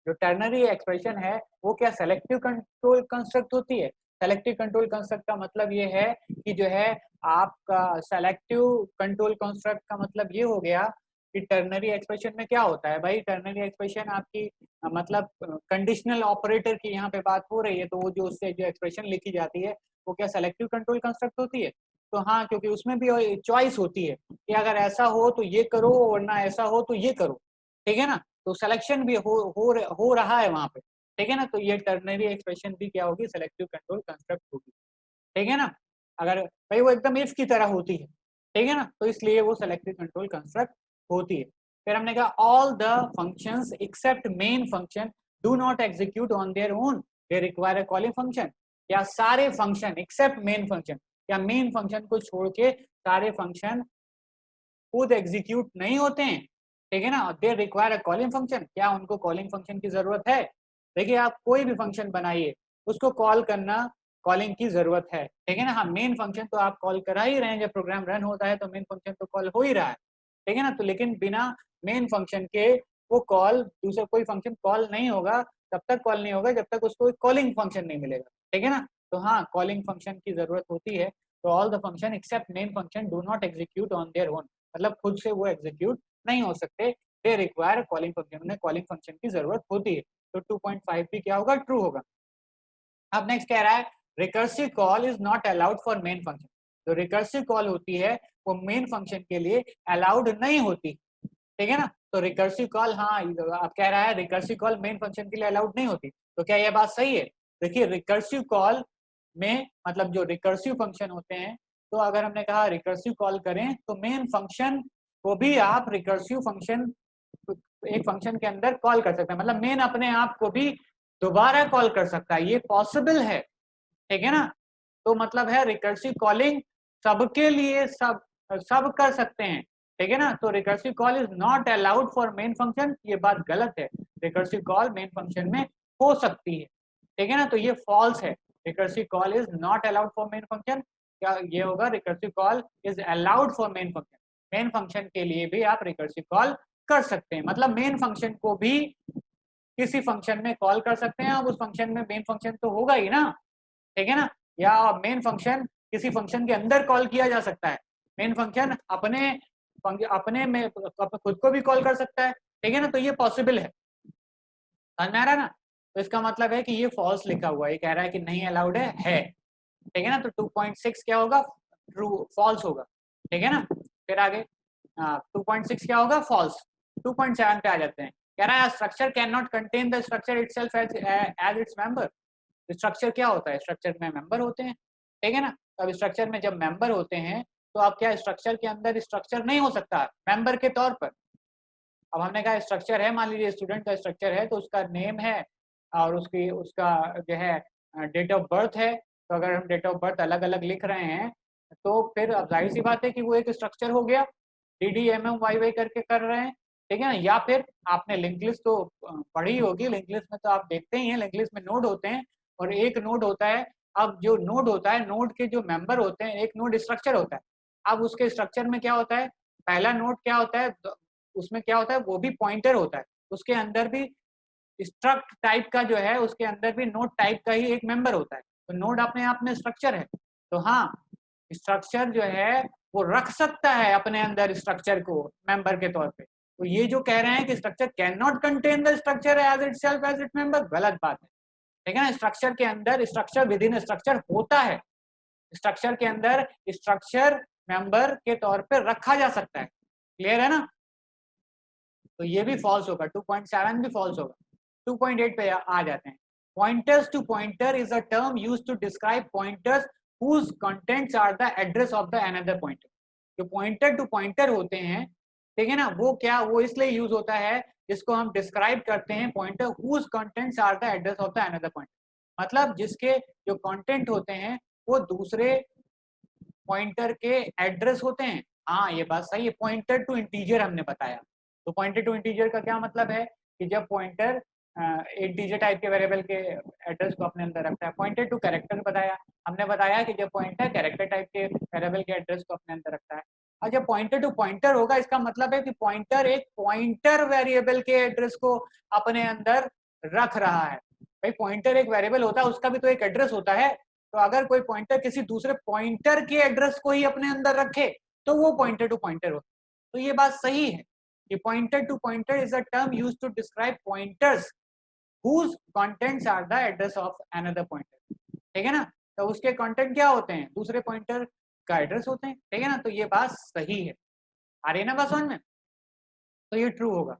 जो टर्नरी एक्सप्रेशन है वो क्या सेलेक्टिव कंट्रोल कंस्ट्रक्ट होती है। सेलेक्टिव कंट्रोल कंस्ट्रक्ट का मतलब ये है कि जो है आपका सेलेक्टिव कंट्रोल कंस्ट्रक्ट का मतलब ये हो गया कि टर्नरी एक्सप्रेशन में क्या होता है भाई, टर्नरी एक्सप्रेशन आपकी मतलब कंडीशनल ऑपरेटर की यहाँ पे बात हो रही है, तो वो जो उससे जो एक्सप्रेशन लिखी जाती है वो क्या सेलेक्टिव कंट्रोल कंस्ट्रक्ट होती है। तो हाँ, क्योंकि उसमें भी चॉइस होती है कि अगर ऐसा हो तो ये करो, वरना ऐसा हो तो ये करो, ठीक है ना। तो सिलेक्शन भी हो रहा है वहां पे, ठीक है ना। तो ये टर्नरी एक्सप्रेशन भी क्या होगी, सेलेक्टिव कंट्रोल कंस्ट्रक्ट होगी, ठीक है ना। अगर भाई वो एकदम इफ की तरह होती है, ठीक है ना, तो इसलिए वो सेलेक्टिव कंट्रोल कंस्ट्रक्ट होती है। फिर हमने कहा all the functions except main function do not execute on their own, they require a calling function. या सारे फंक्शन एक्सेप्ट मेन फंक्शन, या मेन फंक्शन को छोड़ के सारे फंक्शन खुद एग्जीक्यूट नहीं होते हैं, ठीक है ना। दे रिक्वायर अ कॉलिंग फंक्शन, क्या उनको कॉलिंग फंक्शन की जरूरत है। देखिए आप कोई भी फंक्शन बनाइए, उसको कॉल करना कॉलिंग की जरूरत है, ठीक है ना। हाँ, मेन फंक्शन तो आप कॉल करा ही रहे हैं, जब प्रोग्राम रन होता है तो मेन फंक्शन तो कॉल हो ही रहा है, ठीक है ना। तो लेकिन बिना मेन फंक्शन के वो कॉल दूसरा कोई फंक्शन कॉल नहीं होगा, तब तक कॉल नहीं होगा जब तक उसको कॉलिंग फंक्शन नहीं मिलेगा, ठीक है ना। तो हाँ, कॉलिंग फंक्शन की जरूरत होती है। तो all the function except main function do not execute on their own, मतलब खुद से वो एग्जीक्यूट नहीं हो सकते, दे रिक्वायर कॉलिंग फंक्शन, उन्हें कॉलिंग फंक्शन की जरूरत होती है। तो 2.5 भी क्या होगा, ट्रू होगा। अब नेक्स्ट कह रहा है recursive call is not allowed for main function. जो रिकर्सिव कॉल होती है वो मेन फंक्शन के लिए अलाउड नहीं होती, ठीक है ना। तो रिकर्सिव कॉल, हाँ आप कह रहा है रिकर्सिव कॉल मेन फंक्शन के लिए अलाउड नहीं होती, तो क्या यह बात सही है। देखिए रिकर्सिव कॉल में मतलब जो रिकर्सिव फंक्शन होते हैं, तो अगर हमने कहा रिकर्सिव कॉल करें तो मेन फंक्शन को भी आप रिकर्सिव फंक्शन एक फंक्शन के अंदर कॉल कर सकते हैं, मतलब मेन अपने आप को भी दोबारा कॉल कर सकता है, ये पॉसिबल है, ठीक है ना। तो मतलब है रिकर्सिव कॉलिंग सबके लिए सब कर सकते हैं, ठीक है ना। तो recursive call is not allowed for main function, ये बात गलत है। रिकर्सिव कॉल मेन फंक्शन में हो सकती है, ठीक है ना। तो ये फॉल्स है, recursive call is not allowed for main function. क्या ये होगा, recursive call is allowed for main function, main function के लिए भी आप रिकर्सिव कॉल कर सकते हैं, मतलब मेन फंक्शन को भी किसी फंक्शन में कॉल कर सकते हैं। अब उस फंक्शन में मेन फंक्शन तो होगा ही ना, ठीक है ना। या मेन फंक्शन किसी फंक्शन के अंदर कॉल किया जा सकता है, मेन फंक्शन अपने में खुद को भी कॉल कर सकता है, ठीक है ना। तो ये पॉसिबल है, समझ में आ रहा है ना। तो इसका मतलब है कि ये फॉल्स लिखा हुआ है, ये कह रहा है कि नहीं अलाउड है, ठीक है ना। तो 2.6 क्या होगा, ट्रू फॉल्स होगा, ठीक है ना। फिर आगे 2.6 क्या होगा, फॉल्स। 2.7 पे आ जाते हैं। कह रहा है structure can not contain the structure itself as its member. Structure क्या होता है, स्ट्रक्चर में मेंबर होते हैं, ठीक है ना। तो अब स्ट्रक्चर में जब मेंबर होते हैं तो आप क्या स्ट्रक्चर के अंदर स्ट्रक्चर नहीं हो सकता मेंबर के तौर पर। अब हमने कहा स्ट्रक्चर है, मान लीजिए स्टूडेंट का स्ट्रक्चर है तो उसका नेम है और उसका जो है डेट ऑफ बर्थ है। तो अगर हम डेट ऑफ बर्थ अलग अलग लिख रहे हैं तो फिर अब जाहिर सी बात है कि वो एक स्ट्रक्चर हो गया, DDMMYY करके कर रहे हैं, ठीक है ना। या फिर आपने लिंक लिस्ट तो पढ़ी होगी, लिंक लिस्ट में तो आप देखते ही हैं, लिंक लिस्ट में नोड होते हैं और एक नोड होता है। अब जो नोड होता है, नोड के जो मेंबर होते हैं, एक नोड स्ट्रक्चर होता है। अब उसके स्ट्रक्चर में क्या होता है, पहला नोड क्या होता है, उसमें क्या होता है, वो भी पॉइंटर होता है, उसके अंदर भी स्ट्रक्ट टाइप का जो है, उसके अंदर भी नोड टाइप का ही एक मेंबर होता है। तो नोड अपने आप में स्ट्रक्चर है। तो हाँ, स्ट्रक्चर जो है वो रख सकता है अपने अंदर स्ट्रक्चर को मेंबर के तौर पे। तो ये जो कह रहे हैं कि structure can not contain the structure as itself as it member, गलत बात है, ठीक है ना। स्ट्रक्चर के अंदर स्ट्रक्चर विद इन स्ट्रक्चर होता है, स्ट्रक्चर के अंदर स्ट्रक्चर मेंबर के तौर पे रखा जा सकता है। क्लियर है ना। तो ये भी फॉल्स होगा, 2.7 भी फॉल्स होगा। 2.8 पे आ जाते हैं। Pointers to pointer is a term used to describe pointers whose contents are the address of the another pointer। जो पॉइंटर टू पॉइंटर होते हैं, ठीक है ना, वो इसलिए यूज होता है जिसको हम डिस्क्राइब करते हैं pointer whose contents are the address of the another pointer। मतलब जिसके जो कंटेंट होते हैं वो दूसरे पॉइंटर के एड्रेस होते हैं। हाँ, ये बात सही है। पॉइंटर टू इंटीजर हमने बताया, तो पॉइंटर टू इंटीजर का क्या मतलब है कि जब पॉइंटर इंटीजर टाइप के वेरिएबल के एड्रेस को अपने अंदर रखता है। पॉइंटर टू कैरेक्टर बताया हमने, बताया कि जब पॉइंटर कैरेक्टर टाइप के वेरिएबल के एड्रेस को अपने अंदर रखता है। और जब पॉइंटर टू पॉइंटर होगा, इसका मतलब है कि पॉइंटर एक पॉइंटर वेरिएबल के एड्रेस को अपने अंदर रख रहा है। भाई पॉइंटर एक वेरिएबल होता है, उसका भी तो एक एड्रेस होता है। तो अगर कोई पॉइंटर किसी दूसरे पॉइंटर के एड्रेस को ही अपने अंदर रखे तो वो पॉइंटर टू पॉइंटर होता है। तो ये बात सही है कि pointer to pointer is a term used to describe pointers whose contents are the address of another pointer। ठीक है ना। तो उसके कंटेंट क्या होते हैं, दूसरे पॉइंटर का एड्रेस होते हैं, ठीक है ना। तो ये बात सही है। आ रही है ना बात समझ में। तो ये ट्रू होगा।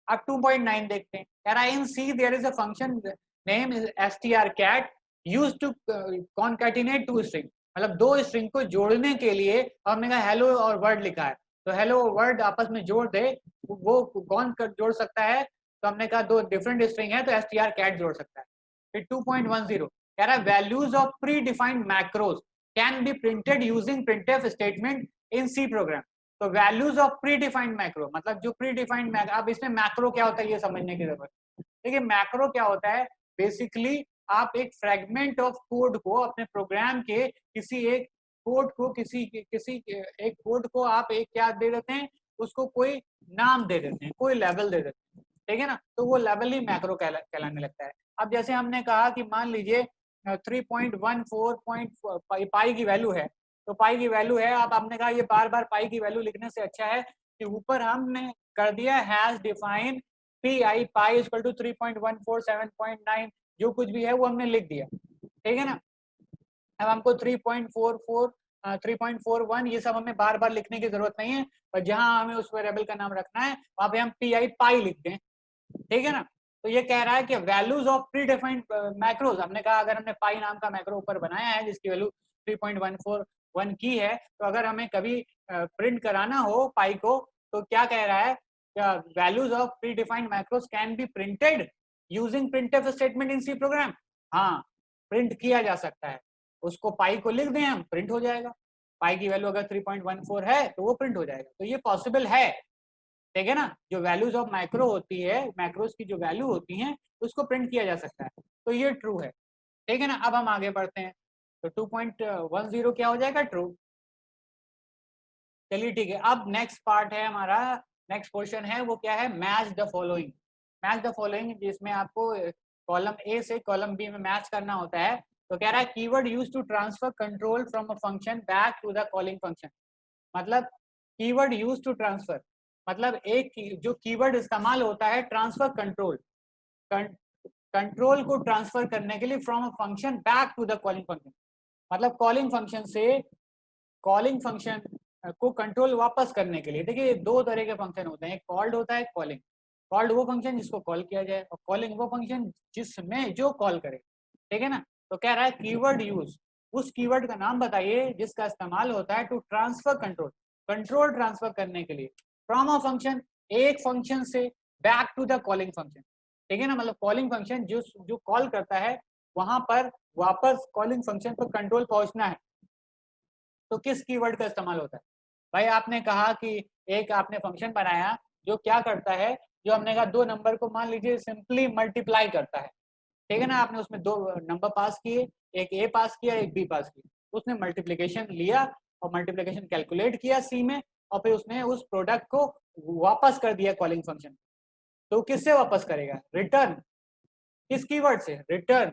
अब 2.9 देखते हैं। कह रहा है in C there is a function name is strcat used to concatenate two string. मतलब दो स्ट्रिंग को जोड़ने के लिए हमने कहा हेलो और वर्ड लिखा है, तो हेलो और वर्ड आपस में जोड़ दे, वो कौन जोड़ सकता है। तो हमने कहा दो डिफरेंट स्ट्रिंग है तो strcat जोड़ सकता है। फिर 2.10 कह रहा है values of predefined macros can be printed using printf statement in C program. तो values of predefined macro, मतलब जो प्री डिफाइंड मैक्रो, अब इसमें मैक्रो क्या होता है ये समझने की जरूरत है। देखिए मैक्रो क्या होता है, बेसिकली आप एक फ्रेगमेंट ऑफ कोड को अपने प्रोग्राम के किसी एक कोड को किसी एक कोड को आप एक क्या दे देते हैं, उसको कोई नाम दे देते हैं, कोई लेवल दे देते हैं, ठीक है ना। तो वो लेवल ही मैक्रो कहलाने लगता है। अब जैसे हमने कहा कि मान लीजिए 3.14 पाई की वैल्यू है, तो पाई की वैल्यू है। अब आपने कहा ये बार बार पाई की वैल्यू लिखने से अच्छा है कि ऊपर हमने कर दिया hash define P I pi equal to 3.147.9 जो कुछ भी है वो हमने लिख दिया, ठीक है ना। अब हमको 3.44 3.41 ये सब हमें बार बार लिखने की जरूरत नहीं है, और जहां हमें उस वेरिएबल का नाम रखना है वहां पे हम पी आई पाई लिख दें, ठीक है ना। तो ये कह रहा है कि values of predefined macros, हमने कहा अगर हमने पाई नाम का मैक्रो ऊपर बनाया है जिसकी वैल्यू 3.141 की है, तो अगर हमें कभी प्रिंट कराना हो पाई को तो क्या कह रहा है, values of predefined macros can be printed using printf statement in C program. हाँ, प्रिंट किया जा सकता है, उसको पाई को लिख दें हम, प्रिंट हो जाएगा। पाई की वैल्यू अगर 3.14 है तो वो प्रिंट हो जाएगा। तो ये पॉसिबल है, ठीक है ना। जो वैल्यूज ऑफ मैक्रो होती है, मैक्रोज की जो वैल्यू होती हैं उसको प्रिंट किया जा सकता है। तो ये ट्रू है, ठीक है ना। अब हम आगे बढ़ते हैं। तो 2.10 क्या हो जाएगा, ट्रू। चलिए ठीक है। अब नेक्स्ट पार्ट है हमारा, नेक्स्ट पोर्शन है वो क्या है, match the following. Match the following जिसमें आपको कॉलम ए से कॉलम बी में मैच करना होता है। तो कह रहा है keyword use to transfer control from a function back to the calling function. मतलब कीवर्ड यूज टू ट्रांसफर, मतलब एक जो कीवर्ड इस्तेमाल होता है ट्रांसफर कंट्रोल, कंट्रोल को ट्रांसफर करने के लिए from a function back to the calling function. मतलब कॉलिंग फंक्शन से कॉलिंग फंक्शन को कंट्रोल वापस करने के लिए। देखिए दो तरह के फंक्शन होते हैं, एक कॉल्ड होता है, एक कॉलिंग। कॉल्ड वो फंक्शन जिसको कॉल किया जाए, और कॉलिंग वो फंक्शन जिसमें जो कॉल करे, ठीक है ना। तो कह रहा है कीवर्ड यूज, उस कीवर्ड का नाम बताइए जिसका इस्तेमाल होता है to transfer control, control transfer करने के लिए फ्रॉम अ फंक्शन, एक फंक्शन से back to the calling function, ठीक है ना। मतलब कॉलिंग फंक्शन जो कॉल करता है वहां पर वापस कॉलिंग फंक्शन पर कंट्रोल पहुंचना है, तो किस कीवर्ड का इस्तेमाल होता है। भाई आपने कहा कि एक आपने फंक्शन बनाया जो क्या करता है, जो हमने कहा दो नंबर को मान लीजिए सिंपली मल्टीप्लाई करता है, ठीक है ना। आपने उसमें दो नंबर पास किए, एक ए पास किया एक बी पास किया, उसने मल्टीप्लिकेशन लिया और मल्टीप्लिकेशन कैलकुलेट किया सी में, और फिर उसने उस प्रोडक्ट को वापस कर दिया कॉलिंग फंक्शन। तो किससे वापस करेगा, रिटर्न, किस कीवर्ड से, रिटर्न,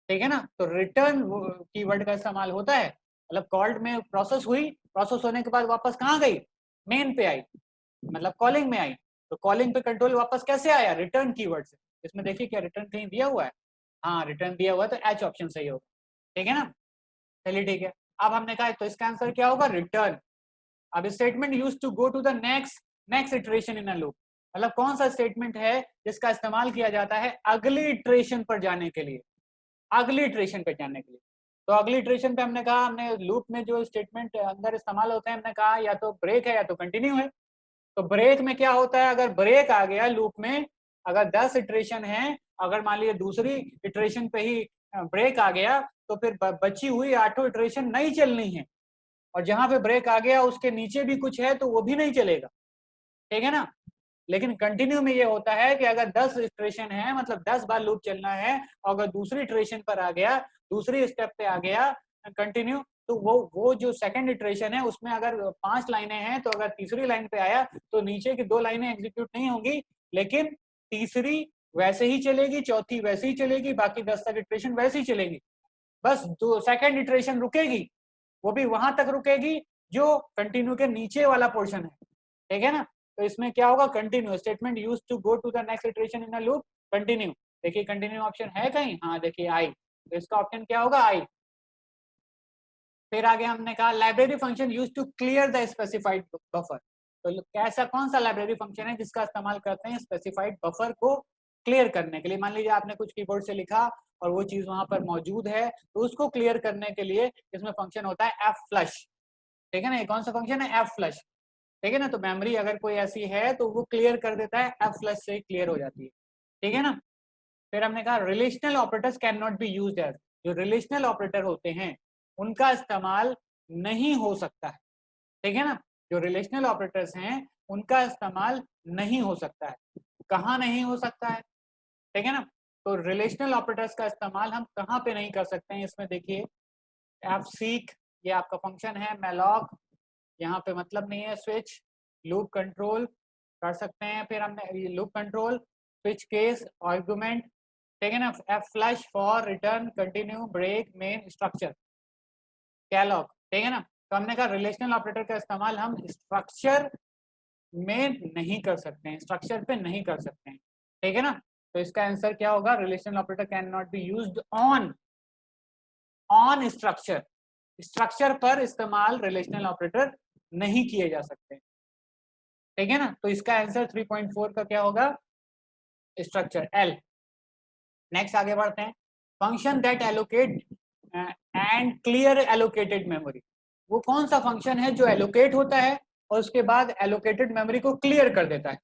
ठीक है ना। तो रिटर्न कीवर्ड का इस्तेमाल होता है, मतलब कॉल्ड में प्रोसेस हुई, प्रोसेस होने के बाद वापस कहाँ गई, मेन पे आई, मतलब कॉलिंग में आई। तो कॉलिंग पे कंट्रोल वापस कैसे आया, रिटर्न कीवर्ड से। इसमें देखिए क्या रिटर्न कहीं दिया हुआ है, हाँ रिटर्न दिया हुआ है, तो एच ऑप्शन सही होगा, ठीक है ना। चलिए ठीक है, अब हमने कहा तो इसका आंसर क्या होगा, रिटर्न। अब statement use to go to the next iteration in a loop, मतलब कौन सा स्टेटमेंट है जिसका इस्तेमाल किया जाता है अगली इटरेशन पर जाने के लिए, अगली इटरेशन पे जाने के लिए। तो अगली इटरेशन पे हमने कहा, हमने लूप में जो स्टेटमेंट अंदर इस्तेमाल होते हैं, हमने कहा या तो ब्रेक है या तो कंटिन्यू है। तो ब्रेक में क्या होता है, अगर ब्रेक आ गया लूप में, अगर 10 इटरेशन है, अगर मान लीजिए दूसरी इटरेशन पे ही ब्रेक आ गया, तो फिर बची हुई 8 इटरेशन नहीं चलनी है, और जहां पे ब्रेक आ गया उसके नीचे भी कुछ है तो वो भी नहीं चलेगा, ठीक है ना। लेकिन कंटिन्यू में ये होता है कि अगर 10 इटरेशन है, मतलब 10 बार लूप चलना है, और अगर दूसरी इटरेशन पर आ गया, दूसरी स्टेप पे आ गया कंटिन्यू, तो वो जो सेकंड इटरेशन है उसमें अगर 5 लाइनें हैं, तो अगर तीसरी लाइन पे आया तो नीचे की 2 लाइनें एग्जीक्यूट नहीं होंगी, लेकिन तीसरी वैसे ही चलेगी, चौथी वैसे ही चलेगी, बाकी 10 तक इटरेशन वैसे ही चलेगी। बस दो सेकंड इटरेशन रुकेगी, वो भी वहां तक रुकेगी जो कंटिन्यू के नीचे वाला पोर्शन है, ठीक है ना। तो इसमें क्या होगा, continue statement use to go to the next iteration in a loop, continue. देखिए कंटिन्यू ऑप्शन है कहीं, हाँ देखिए आई, तो इसका ऑप्शन क्या होगा, आई। फिर आगे हमने कहा library function use to clear the specified buffer, तो कैसा कौन सा लाइब्रेरी फंक्शन है जिसका इस्तेमाल करते हैं स्पेसिफाइड बफर को क्लियर करने के लिए। मान लीजिए आपने कुछ कीबोर्ड से लिखा और वो चीज वहां पर मौजूद है, तो उसको क्लियर करने के लिए इसमें फंक्शन होता है एफ फ्लश, ठीक है ना। ये कौन सा फंक्शन है, एफ फ्लश, ठीक है ना। तो मेमोरी अगर कोई ऐसी है तो वो क्लियर कर देता है, एफ फ्लश से क्लियर हो जाती है, ठीक है ना। फिर हमने कहा relational operators can not be used as, जो रिलेशनल ऑपरेटर होते हैं उनका इस्तेमाल नहीं हो सकता है, ठीक है ना। जो रिलेशनल ऑपरेटर्स हैं उनका इस्तेमाल नहीं हो सकता है, कहाँ नहीं हो सकता है, ठीक है ना। तो रिलेशनल ऑपरेटर्स का इस्तेमाल हम कहाँ पे नहीं कर सकते हैं, इसमें देखिए एफ सीक, ये आपका फंक्शन है, मैलॉक, यहाँ पे मतलब नहीं है, स्विच, लूप कंट्रोल कर सकते हैं, फिर हमने loop control, switch case, argument, ठीक है ना, fflush for return, continue, break, main, structure, calloc, ठीक है ना। तो हमने कहा रिलेशनल ऑपरेटर का इस्तेमाल हम स्ट्रक्चर में नहीं कर सकते हैं, स्ट्रक्चर पे नहीं कर सकते हैं, ठीक है ना। तो इसका आंसर क्या होगा, relational operator can not be used on structure, structure पर इस्तेमाल रिलेशनल ऑपरेटर नहीं किए जा सकते, ठीक है ना। तो इसका आंसर 3.4 का क्या होगा, स्ट्रक्चर एल। नेक्स्ट आगे बढ़ते हैं, function that allocate and clear allocated memory, वो कौन सा फंक्शन है जो एलोकेट होता है और उसके बाद एलोकेटेड मेमोरी को क्लियर कर देता है।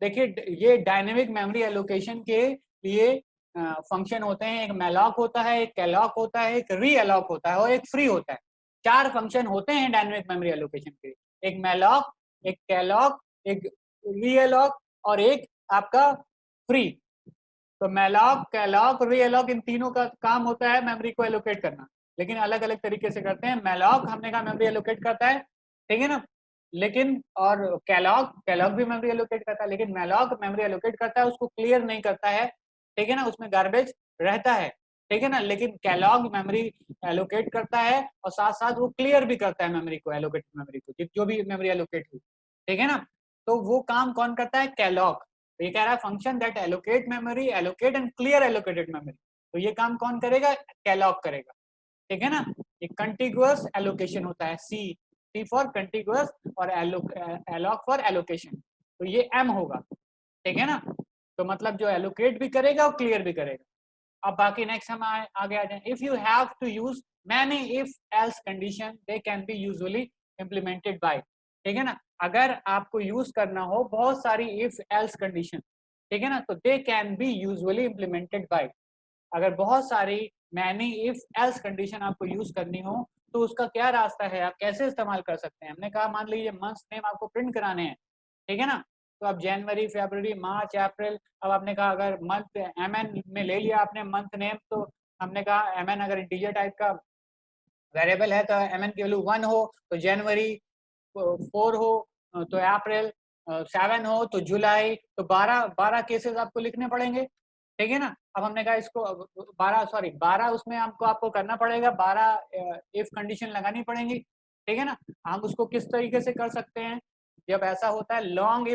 देखिए ये डायनेमिक मेमोरी एलोकेशन के लिए फंक्शन होते हैं, एक मैलॉक होता है, एक कैलॉक होता है, एक री अलॉक होता है और एक फ्री होता है। 4 फंक्शन होते हैं डायनेमिक मेमोरी एलोकेशन के, एक मैलॉक, एक कैलॉक, एक री अलॉक और एक आपका फ्री। तो मैलॉक, कैलॉक, री अलॉक, इन तीनों का काम होता है मेमोरी को एलोकेट करना, लेकिन अलग अलग तरीके से करते हैं। मैलॉक हमने कहा मेमोरी एलोकेट करता है, ठीक है ना, लेकिन और कैलॉग भी मेमोरी एलोकेट करता है, लेकिन मैलॉक मेमोरी एलोकेट करता है उसको क्लियर नहीं करता है, ठीक है ना, उसमें गार्बेज रहता है, ठीक है ना। लेकिन कैलॉग मेमोरी एलोकेट करता है और साथ साथ वो क्लियर भी करता है मेमोरी को, एलोकेटेड मेमोरी को, जो भी मेमोरी एलोकेट हुई, ठीक है ना। तो वो काम कौन करता है, कैलॉग। तो ये कह रहा है function that allocate memory, allocate and clear allocated memory, तो ये काम कौन करेगा, कैलॉग करेगा, ठीक है ना। ये कंटिगुअस एलोकेशन होता है, सी फॉर कंटिगुअस और एलॉक फॉर एलोकेशन, तो ये m होगा, ठीक है ना। तो मतलब जो एलोकेट भी करेगा और क्लियर भी करेगा। अब बाकी नेक्स्ट हम आगे आ जाए। If you have to use many if else condition they can be usually implemented by, ठीक है ना। अगर आपको यूज करना हो बहुत सारी इफ एल्स कंडीशन, ठीक है ना, तो दे can be usually implemented bye. अगर बहुत सारी मैनी इफ एल्स कंडीशन आपको यूज करनी हो तो उसका क्या रास्ता है, आप कैसे इस्तेमाल कर सकते हैं। हमने कहा मान लीजिए मंथ नेम आपको प्रिंट कराने हैं, ठीक है ना, तो अब जनवरी, फरवरी, मार्च, अप्रैल, अब आपने कहा अगर मंथ mn में ले लिया आपने मंथ नेम, तो हमने कहा mn अगर इंटीजर टाइप का वेरिएबल है तो mn की वैल्यू 1 हो तो जनवरी, 4 हो तो अप्रैल, 7 हो तो जुलाई, तो 12 केसेस आपको लिखने पड़ेंगे, ठीक है ना। अब हमने कहा इसको 12 उसमें आपको करना पड़ेगा, 12 इफ कंडीशन लगानी पड़ेंगी, ठीक है ना। हम उसको किस तरीके से कर सकते हैं, जब ऐसा होता है लॉन्ग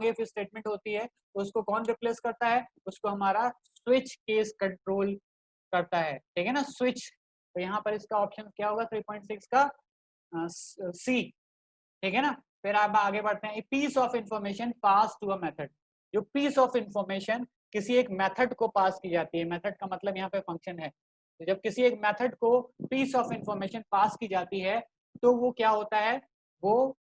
इफ स्टेटमेंट होती है तो उसको कौन रिप्लेस करता है, उसको हमारा स्विच केस कंट्रोल करता है, ठीक है ना, स्विच। तो यहाँ पर इसका ऑप्शन क्या होगा 3.6 का सी, ठीक है ना। फिर आप आगे बढ़ते हैं, piece of information pass to a method. जो पीस ऑफ इंफॉर्मेशन किसी एक मेथड को पास की जाती है, मेथड का मतलब यहाँ पे फंक्शन है, तो जब किसी एक मेथड को पीस ऑफ इंफॉर्मेशन पास की जाती है तो वो क्या होता है, वो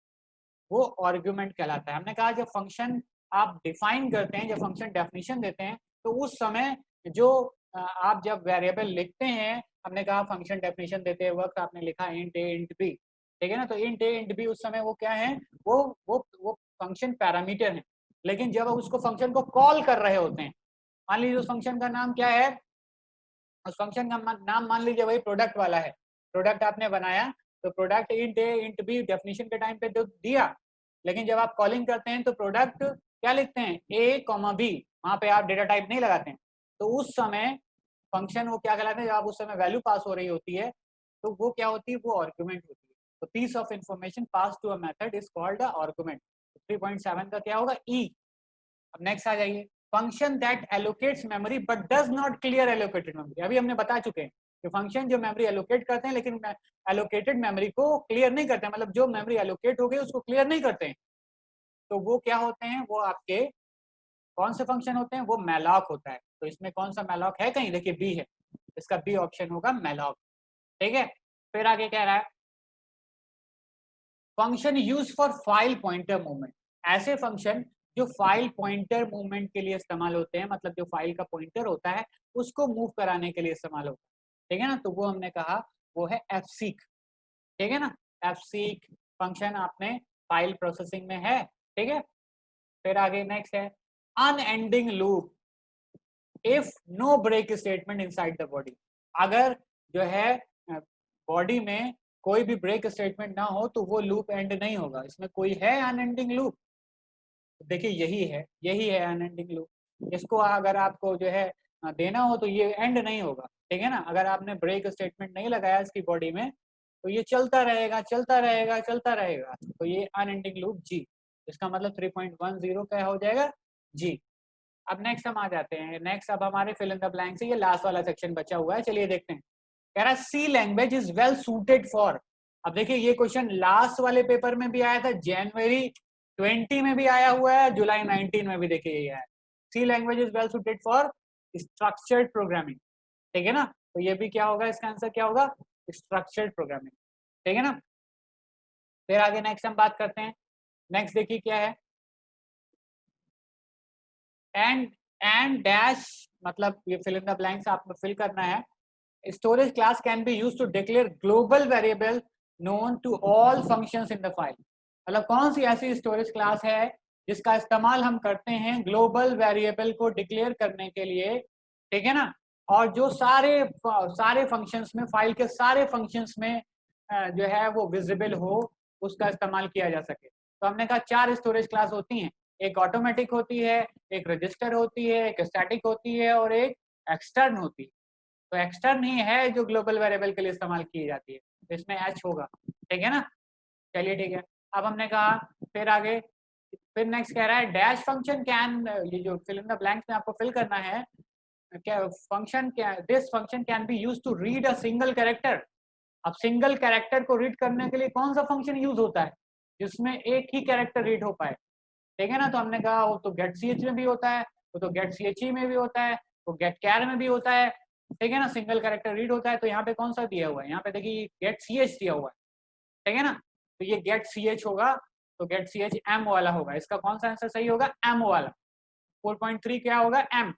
वो आर्गुमेंट कहलाता है। हमने कहा जब फंक्शन आप डिफाइन करते हैं, जब फंक्शन डेफिनेशन देते हैं, तो उस समय जो आप जब वेरिएबल लिखते हैं, हमने कहा फंक्शन डेफिनेशन देते वक्त आपने लिखा इंट ए इंट बी, ठीक है ना, तो इंट ए इंट बी उस समय वो क्या है, वो फंक्शन पैरामीटर है। लेकिन जब उसको फंक्शन को कॉल कर रहे होते हैं, मान लीजिए उस फंक्शन का नाम क्या है, उस फंक्शन का नाम मान लीजिए वही प्रोडक्ट वाला है, प्रोडक्ट आपने बनाया, तो प्रोडक्ट इंट ए इंट बी डेफिनेशन के टाइम पे तो दिया, लेकिन जब आप कॉलिंग करते हैं तो प्रोडक्ट क्या लिखते हैं, ए कॉमा बी, वहां पे आप डेटा टाइप नहीं लगाते हैं, तो उस समय फंक्शन वो क्या कहलाते हैं, जब आप उस समय वैल्यू पास हो रही होती है तो वो क्या होती है, वो आर्गुमेंट होती है। तो piece of information pass to a method is called a argument. 3.7 का क्या होगा, ई। अब नेक्स्ट आ जाइए, function that allocates memory but does not clear allocated memory. अभी हमने बता चुके हैं कि फंक्शन जो मेमोरी एलोकेट करते हैं लेकिन एलोकेटेड मेमोरी को क्लियर नहीं करते हैं, मतलब जो मेमोरी एलोकेट हो गई उसको क्लियर नहीं करते हैं, तो वो क्या होते हैं, वो आपके कौन से फंक्शन होते हैं, वो मैलॉक होता है। तो इसमें कौन सा मैलॉक है, कहीं देखिए बी है, इसका बी ऑप्शन होगा मैलॉक, ठीक है। फिर आगे कह रहा है function use for file pointer movement. ऐसे फंक्शन जो फाइल पॉइंटर मूवमेंट के लिए इस्तेमाल होते हैं, मतलब जो फाइल का पॉइंटर होता है उसको मूव कराने के लिए इस्तेमाल होता है, ठीक है ना, तो वो हमने कहा वो है fseek, ठीक है ना। fseek फंक्शन आपने फाइल प्रोसेसिंग में है, ठीक है। फिर आगे नेक्स्ट है unending loop if no break statement inside the body. अगर जो है बॉडी में कोई भी ब्रेक स्टेटमेंट ना हो तो वो लूप एंड नहीं होगा। इसमें कोई है अनएंडिंग लूप, देखिए यही है अनएंडिंग लूप। इसको अगर आपको जो है देना हो तो ये एंड नहीं होगा, ठीक है ना। अगर आपने ब्रेक स्टेटमेंट नहीं लगाया इसकी बॉडी में तो ये चलता रहेगा चलता रहेगा चलता रहेगा, तो ये अनएंडिंग लूप जी। इसका मतलब 3.10 क्या हो जाएगा, जी। अब नेक्स्ट हम आ जाते हैं, नेक्स्ट अब हमारे फिल इन द ब्लैंक से ये लास्ट वाला सेक्शन बचा हुआ है, चलिए देखते हैं। कह रहा है C language is well suited for. अब देखिए ये क्वेश्चन लास्ट वाले पेपर में भी आया था, जनवरी 20 में भी आया हुआ है, जुलाई 19 में भी देखिए ये है। C language is well suited for structured programming, ठीक है ना। तो ये भी क्या होगा, इसका आंसर क्या होगा, स्ट्रक्चर्ड प्रोग्रामिंग, ठीक है ना। फिर आगे नेक्स्ट हम बात करते हैं, नेक्स्ट देखिए क्या है, एंड डैश, मतलब ये फिल इन द ब्लैंक्स आपको फिल करना है। Storage class can be used to declare global variable known to all functions in the file. मतलब कौन सी ऐसी स्टोरेज क्लास है जिसका इस्तेमाल हम करते हैं ग्लोबल वेरिएबल को डिक्लेयर करने के लिए, ठीक है ना, और जो सारे फंक्शंस में, फाइल के सारे फंक्शंस में जो है वो विजिबल हो, उसका इस्तेमाल किया जा सके। तो हमने कहा 4 स्टोरेज क्लास होती हैं, एक ऑटोमेटिक होती है, एक रजिस्टर होती है, एक स्टैटिक होती है और एक एक्सटर्न होती है। तो एक्सटर्न ही है जो ग्लोबल वेरिएबल के लिए इस्तेमाल की जाती है, तो इसमें एच होगा, ठीक है ना। चलिए ठीक है, अब हमने कहा फिर आगे, फिर नेक्स्ट कह रहा है डैश फंक्शन कैन, ये जो फिल इन द ब्लैंक्स में आपको फिल करना है, क्या फंक्शन, क्या this function can be use to read a single character. अब सिंगल कैरेक्टर को रीड करने के लिए कौन सा फंक्शन यूज होता है, जिसमें एक ही कैरेक्टर रीड हो पाए, ठीक है ना। तो हमने कहा वो तो गेट ch में भी होता है, वो तो गेट चे में भी होता है, वो गेट कैर में भी होता है, ठीक है ना, सिंगल कैरेक्टर रीड होता है। तो यहाँ पे कौन सा दिया हुआ है, यहाँ पे देखिए गेट ch दिया हुआ है, ठीक है ना। तो ये गेट ch होगा, तो गेट ch m वाला होगा, इसका कौन सा आंसर सही होगा, m वाला। 4.3 क्या होगा, m।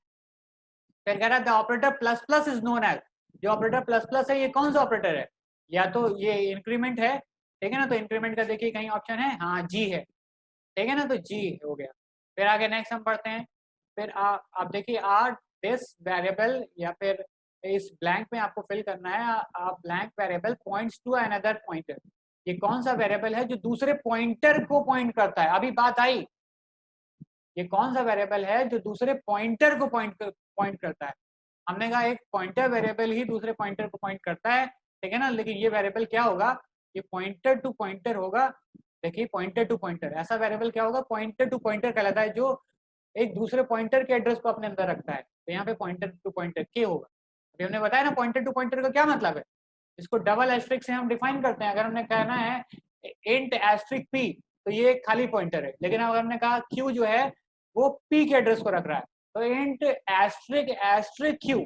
फिर कह रहा है the operator plus plus is known as, जो ऑपरेटर प्लस प्लस है ये कौन सा ऑपरेटर है, या तो ये इंक्रीमेंट है, ठीक है ना। तो इंक्रीमेंट का देखिए कहीं ऑप्शन है, हाँ जी है, ठीक है ना, तो जी हो गया। फिर आगे नेक्स्ट हम पढ़ते हैं। फिर आप देखिए आर दिस वेरिएबल, या फिर इस ब्लैंक में आपको फिल करना है, आप blank variable points to another pointer. ये कौन सा वेरिएबल है जो दूसरे पॉइंटर को पॉइंट करता है, अभी बात आई, ये कौन सा वेरिएबल है जो दूसरे पॉइंटर को पॉइंट करता है। हमने कहा एक पॉइंटर वेरिएबल ही दूसरे पॉइंटर को पॉइंट करता है, ठीक है ना, लेकिन ये वेरिएबल क्या होगा, ये पॉइंटर टू पॉइंटर होगा। देखिए पॉइंटर टू पॉइंटर, ऐसा वेरिएबल क्या होगा, पॉइंटर टू पॉइंटर कहलाता है, जो एक दूसरे पॉइंटर के एड्रेस को अपने अंदर रखता है। तो यहाँ पे पॉइंटर टू पॉइंटर के होगा। अभी हमने बताया ना पॉइंटर टू पॉइंटर का क्या मतलब है, इसको डबल एस्ट्रिक से हम डिफाइन करते हैं। अगर हमने कहना है इंट एस्ट्रिक पी, तो ये एक खाली पॉइंटर है, लेकिन अगर हमने कहा क्यू जो है वो पी के एड्रेस को रख रहा है, तो इंट एस्ट्रिक एस्ट्रिक क्यू,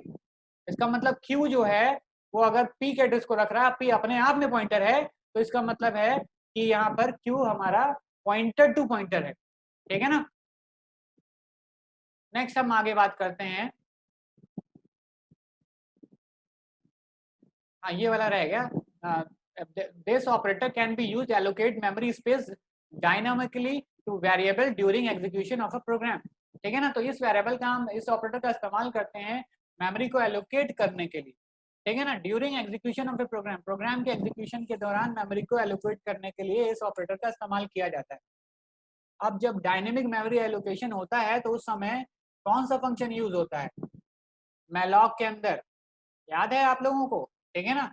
इसका मतलब क्यू जो है वो अगर पी के एड्रेस को रख रहा है, पी अपने आप में पॉइंटर है, तो इसका मतलब है कि यहाँ पर क्यू हमारा पॉइंटर टू पॉइंटर है, ठीक है ना। नेक्स्ट हम आगे बात करते हैं, हाँ ये वाला रह गया, this operator can be used allocate memory space dynamically to variable during execution of a program, ठीक है ना। तो इस वेरिएबल का हम, इस ऑपरेटर का इस्तेमाल करते हैं मेमोरी को एलोकेट करने के लिए, ठीक है ना, during execution of a program, program के एग्जीक्यूशन के दौरान मेमोरी को एलोकेट करने के लिए इस ऑपरेटर का इस्तेमाल किया जाता है। अब जब डायनेमिक मेमोरी एलोकेशन होता है तो उस समय कौन सा फंक्शन यूज होता है, मैलॉक के अंदर, याद है आप लोगों को, ठीक है ना।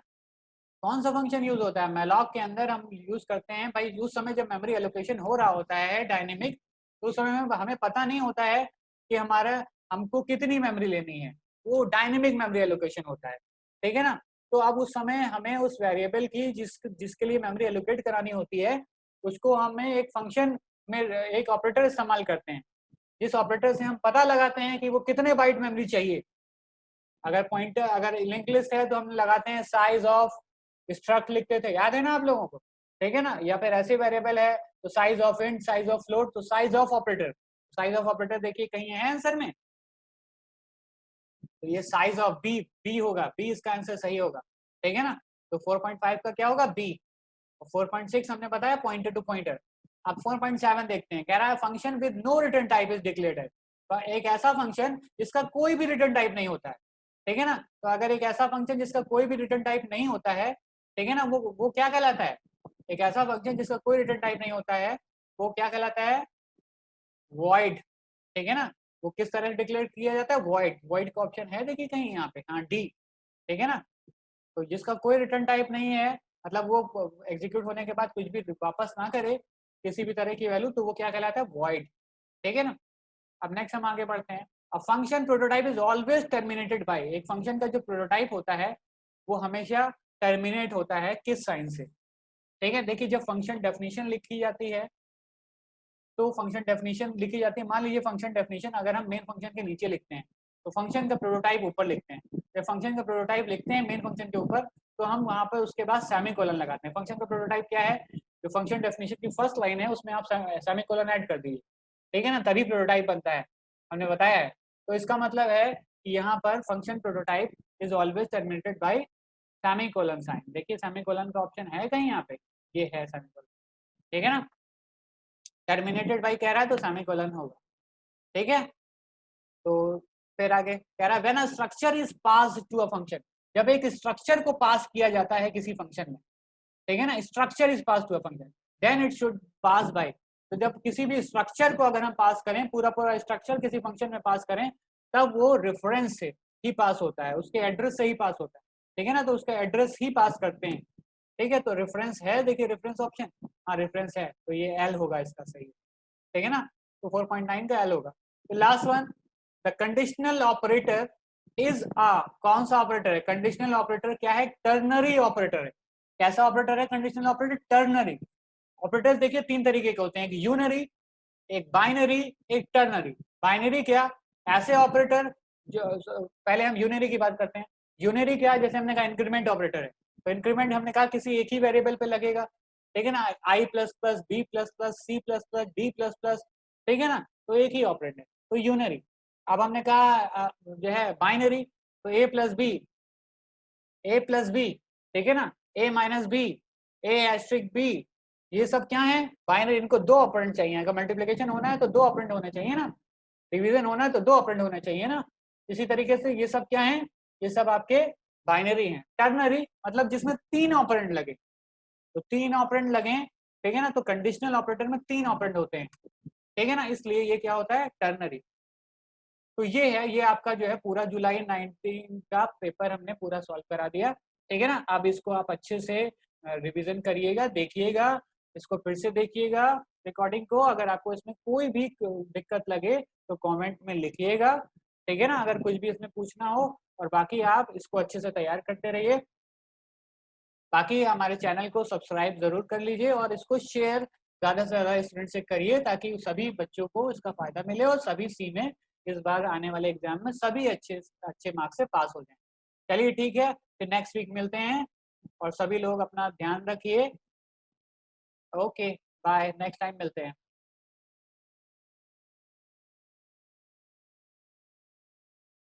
कौन सा फंक्शन यूज होता है मैलॉक के अंदर, हम यूज करते हैं भाई उस समय जब मेमोरी एलोकेशन हो रहा होता है डायनेमिक, तो उस समय में हमें पता नहीं होता है कि हमारा हमको कितनी मेमोरी लेनी है, वो डायनेमिक मेमोरी एलोकेशन होता है, ठीक है ना। तो अब उस समय हमें उस वेरिएबल की जिसके लिए मेमोरी एलोकेट करानी होती है, उसको हमें एक फंक्शन में एक ऑपरेटर इस्तेमाल करते हैं, जिस ऑपरेटर से हम पता लगाते हैं कि वो कितने बाइट मेमोरी चाहिए। अगर पॉइंटर, अगर लिंक लिस्ट है तो हम लगाते हैं साइज ऑफ स्ट्रक्ट लिखते थे, याद है ना आप लोगों को, ठीक है ना। या फिर ऐसे वेरिएबल है तो size of int, size of float, तो size of operator, size of operator देखिए कहीं है आंसर में, तो ये साइज ऑफ बी, बी होगा, बी इसका आंसर सही होगा, ठीक है ना। तो 4.5 का क्या होगा, बी। और 4.6 हमने बताया पॉइंटर टू पॉइंटर। अब 4.7 देखते हैं, कह रहा है function with no return type is declared, एक ऐसा फंक्शन जिसका कोई भी रिटर्न टाइप नहीं होता है, ठीक है ना। तो अगर एक ऐसा फंक्शन जिसका कोई भी रिटर्न टाइप नहीं होता है, ठीक है ना, वो क्या कहलाता है, एक ऐसा फंक्शन जिसका कोई रिटर्न टाइप नहीं होता है वो क्या कहलाता है, वॉइड, ठीक है ना। वो किस तरह डिक्लेयर किया जाता है, वॉइड, वॉइड का ऑप्शन है देखिए कहीं यहाँ पे, हाँ डी, ठीक है ना। तो जिसका कोई रिटर्न टाइप नहीं है, मतलब वो एग्जीक्यूट होने के बाद कुछ भी वापस ना करे किसी भी तरह की वैल्यू, तो वो क्या कहलाता है, वॉइड, ठीक है ना। अब नेक्स्ट हम आगे बढ़ते हैं। A function prototype is always terminated bye, एक फंक्शन का जो प्रोटोटाइप होता है वो हमेशा टर्मिनेट होता है किस साइन से, ठीक है। देखिए जब फंक्शन डेफिनेशन लिखी जाती है, तो फंक्शन डेफिनेशन लिखी जाती है, मान लीजिए फंक्शन डेफिनेशन अगर हम मेन फंक्शन के नीचे लिखते हैं, तो फंक्शन का प्रोटोटाइप ऊपर लिखते हैं। जब फंक्शन का प्रोटोटाइप लिखते हैं मेन फंक्शन के ऊपर, तो हम वहां पर उसके बाद सेमीकोलन लगाते हैं। फंक्शन का प्रोटोटाइप क्या है, जो फंक्शन डेफिनेशन की फर्स्ट लाइन है उसमें आप सेमीकोलन ऐड कर दीजिए, ठीक है ना, तभी प्रोटोटाइप बनता है, हमने बताया है। तो इसका मतलब है कि यहाँ पर function prototype is always terminated by semicolon sign. देखिए सेमीकोलन का ऑप्शन है कहीं यहाँ पे, ये है सेमीकोलन, ठीक है ना। टर्मिनेटेड बाय कह रहा है तो सेमीकोलन होगा, ठीक है। तो फिर आगे कह रहा है when a structure is passed to a function, जब एक स्ट्रक्चर को पास किया जाता है किसी फंक्शन में, ठीक है ना, structure is pass to a function then it should pass by. तो जब किसी भी स्ट्रक्चर को अगर हम पास करें, पूरा पूरा स्ट्रक्चर किसी फंक्शन में पास करें, तब वो रेफरेंस से ही पास होता है, उसके एड्रेस से ही पास होता है, ठीक है ना। तो उसका एड्रेस ही पास करते हैं, ठीक है। तो रेफरेंस है, देखिए रेफरेंस ऑप्शन, हाँ रेफरेंस है, तो ये एल होगा इसका सही, ठीक है ना। तो 4.9 का एल होगा। तो last one, the conditional operator is a, कौन सा ऑपरेटर है, कंडीशनल ऑपरेटर क्या है, टर्नरी ऑपरेटर है। कैसा ऑपरेटर है कंडीशनल ऑपरेटर, टर्नरी। ऑपरेटर्स देखिए तीन तरीके के होते हैं, एक यूनरी, एक बाइनरी, एक टर्नरी। बाइनरी क्या, ऐसे ऑपरेटर जो, पहले हम यूनरी की बात करते हैं। यूनरी क्या, जैसे हमने कहा इंक्रीमेंट ऑपरेटर है, तो इंक्रीमेंट हमने कहा किसी एक ही वेरिएबल पे लगेगा, ठीक है ना, I plus plus, B plus plus, C plus plus, D plus plus, ठीक है ना, तो एक ही ऑपरेटर है, तो यूनरी। अब हमने कहा जो है बाइनरी, तो ए प्लस बी, ए प्लस बी, ठीक है ना, ए माइनस बी, ए एस्ट्रिक बी, ये सब क्या है, बाइनरी। इनको दो ऑपरेंड चाहिए, अगर मल्टीप्लिकेशन होना है तो दो ऑपरेंड होने चाहिए ना, डिवीजन होना है तो दो ऑपरेंड होने चाहिए ना। इसी तरीके से ये सब क्या है, ये सब आपके बाइनरी हैं। टर्नरी मतलब जिसमें तीन ऑपरेंड लगे, तो तीन ऑपरेंड लगे, ठीक है ना, तो कंडीशनल ऑपरेटर में तीन ऑपरेंड होते हैं, ठीक है ना, इसलिए ये क्या होता है, टर्नरी। तो ये है, ये आपका जो है पूरा जुलाई 19 का पेपर हमने पूरा सॉल्व करा दिया, ठीक है ना। अब इसको आप अच्छे से रिवीजन करिएगा, देखिएगा, इसको फिर से देखिएगा रिकॉर्डिंग को। अगर आपको इसमें कोई भी दिक्कत लगे तो कमेंट में लिखिएगा, ठीक है ना, अगर कुछ भी इसमें पूछना हो। और बाकी आप इसको अच्छे से तैयार करते रहिए। बाकी हमारे चैनल को सब्सक्राइब जरूर कर लीजिए और इसको शेयर ज़्यादा से ज़्यादा स्टूडेंट से करिए, ताकि सभी बच्चों को इसका फायदा मिले और सभी सी में इस बार आने वाले एग्जाम में सभी अच्छे अच्छे मार्क्स से पास हो जाएं। चलिए ठीक है, फिर नेक्स्ट वीक मिलते हैं और सभी लोग अपना ध्यान रखिए। ओके, बाय, नेक्स्ट टाइम मिलते हैं।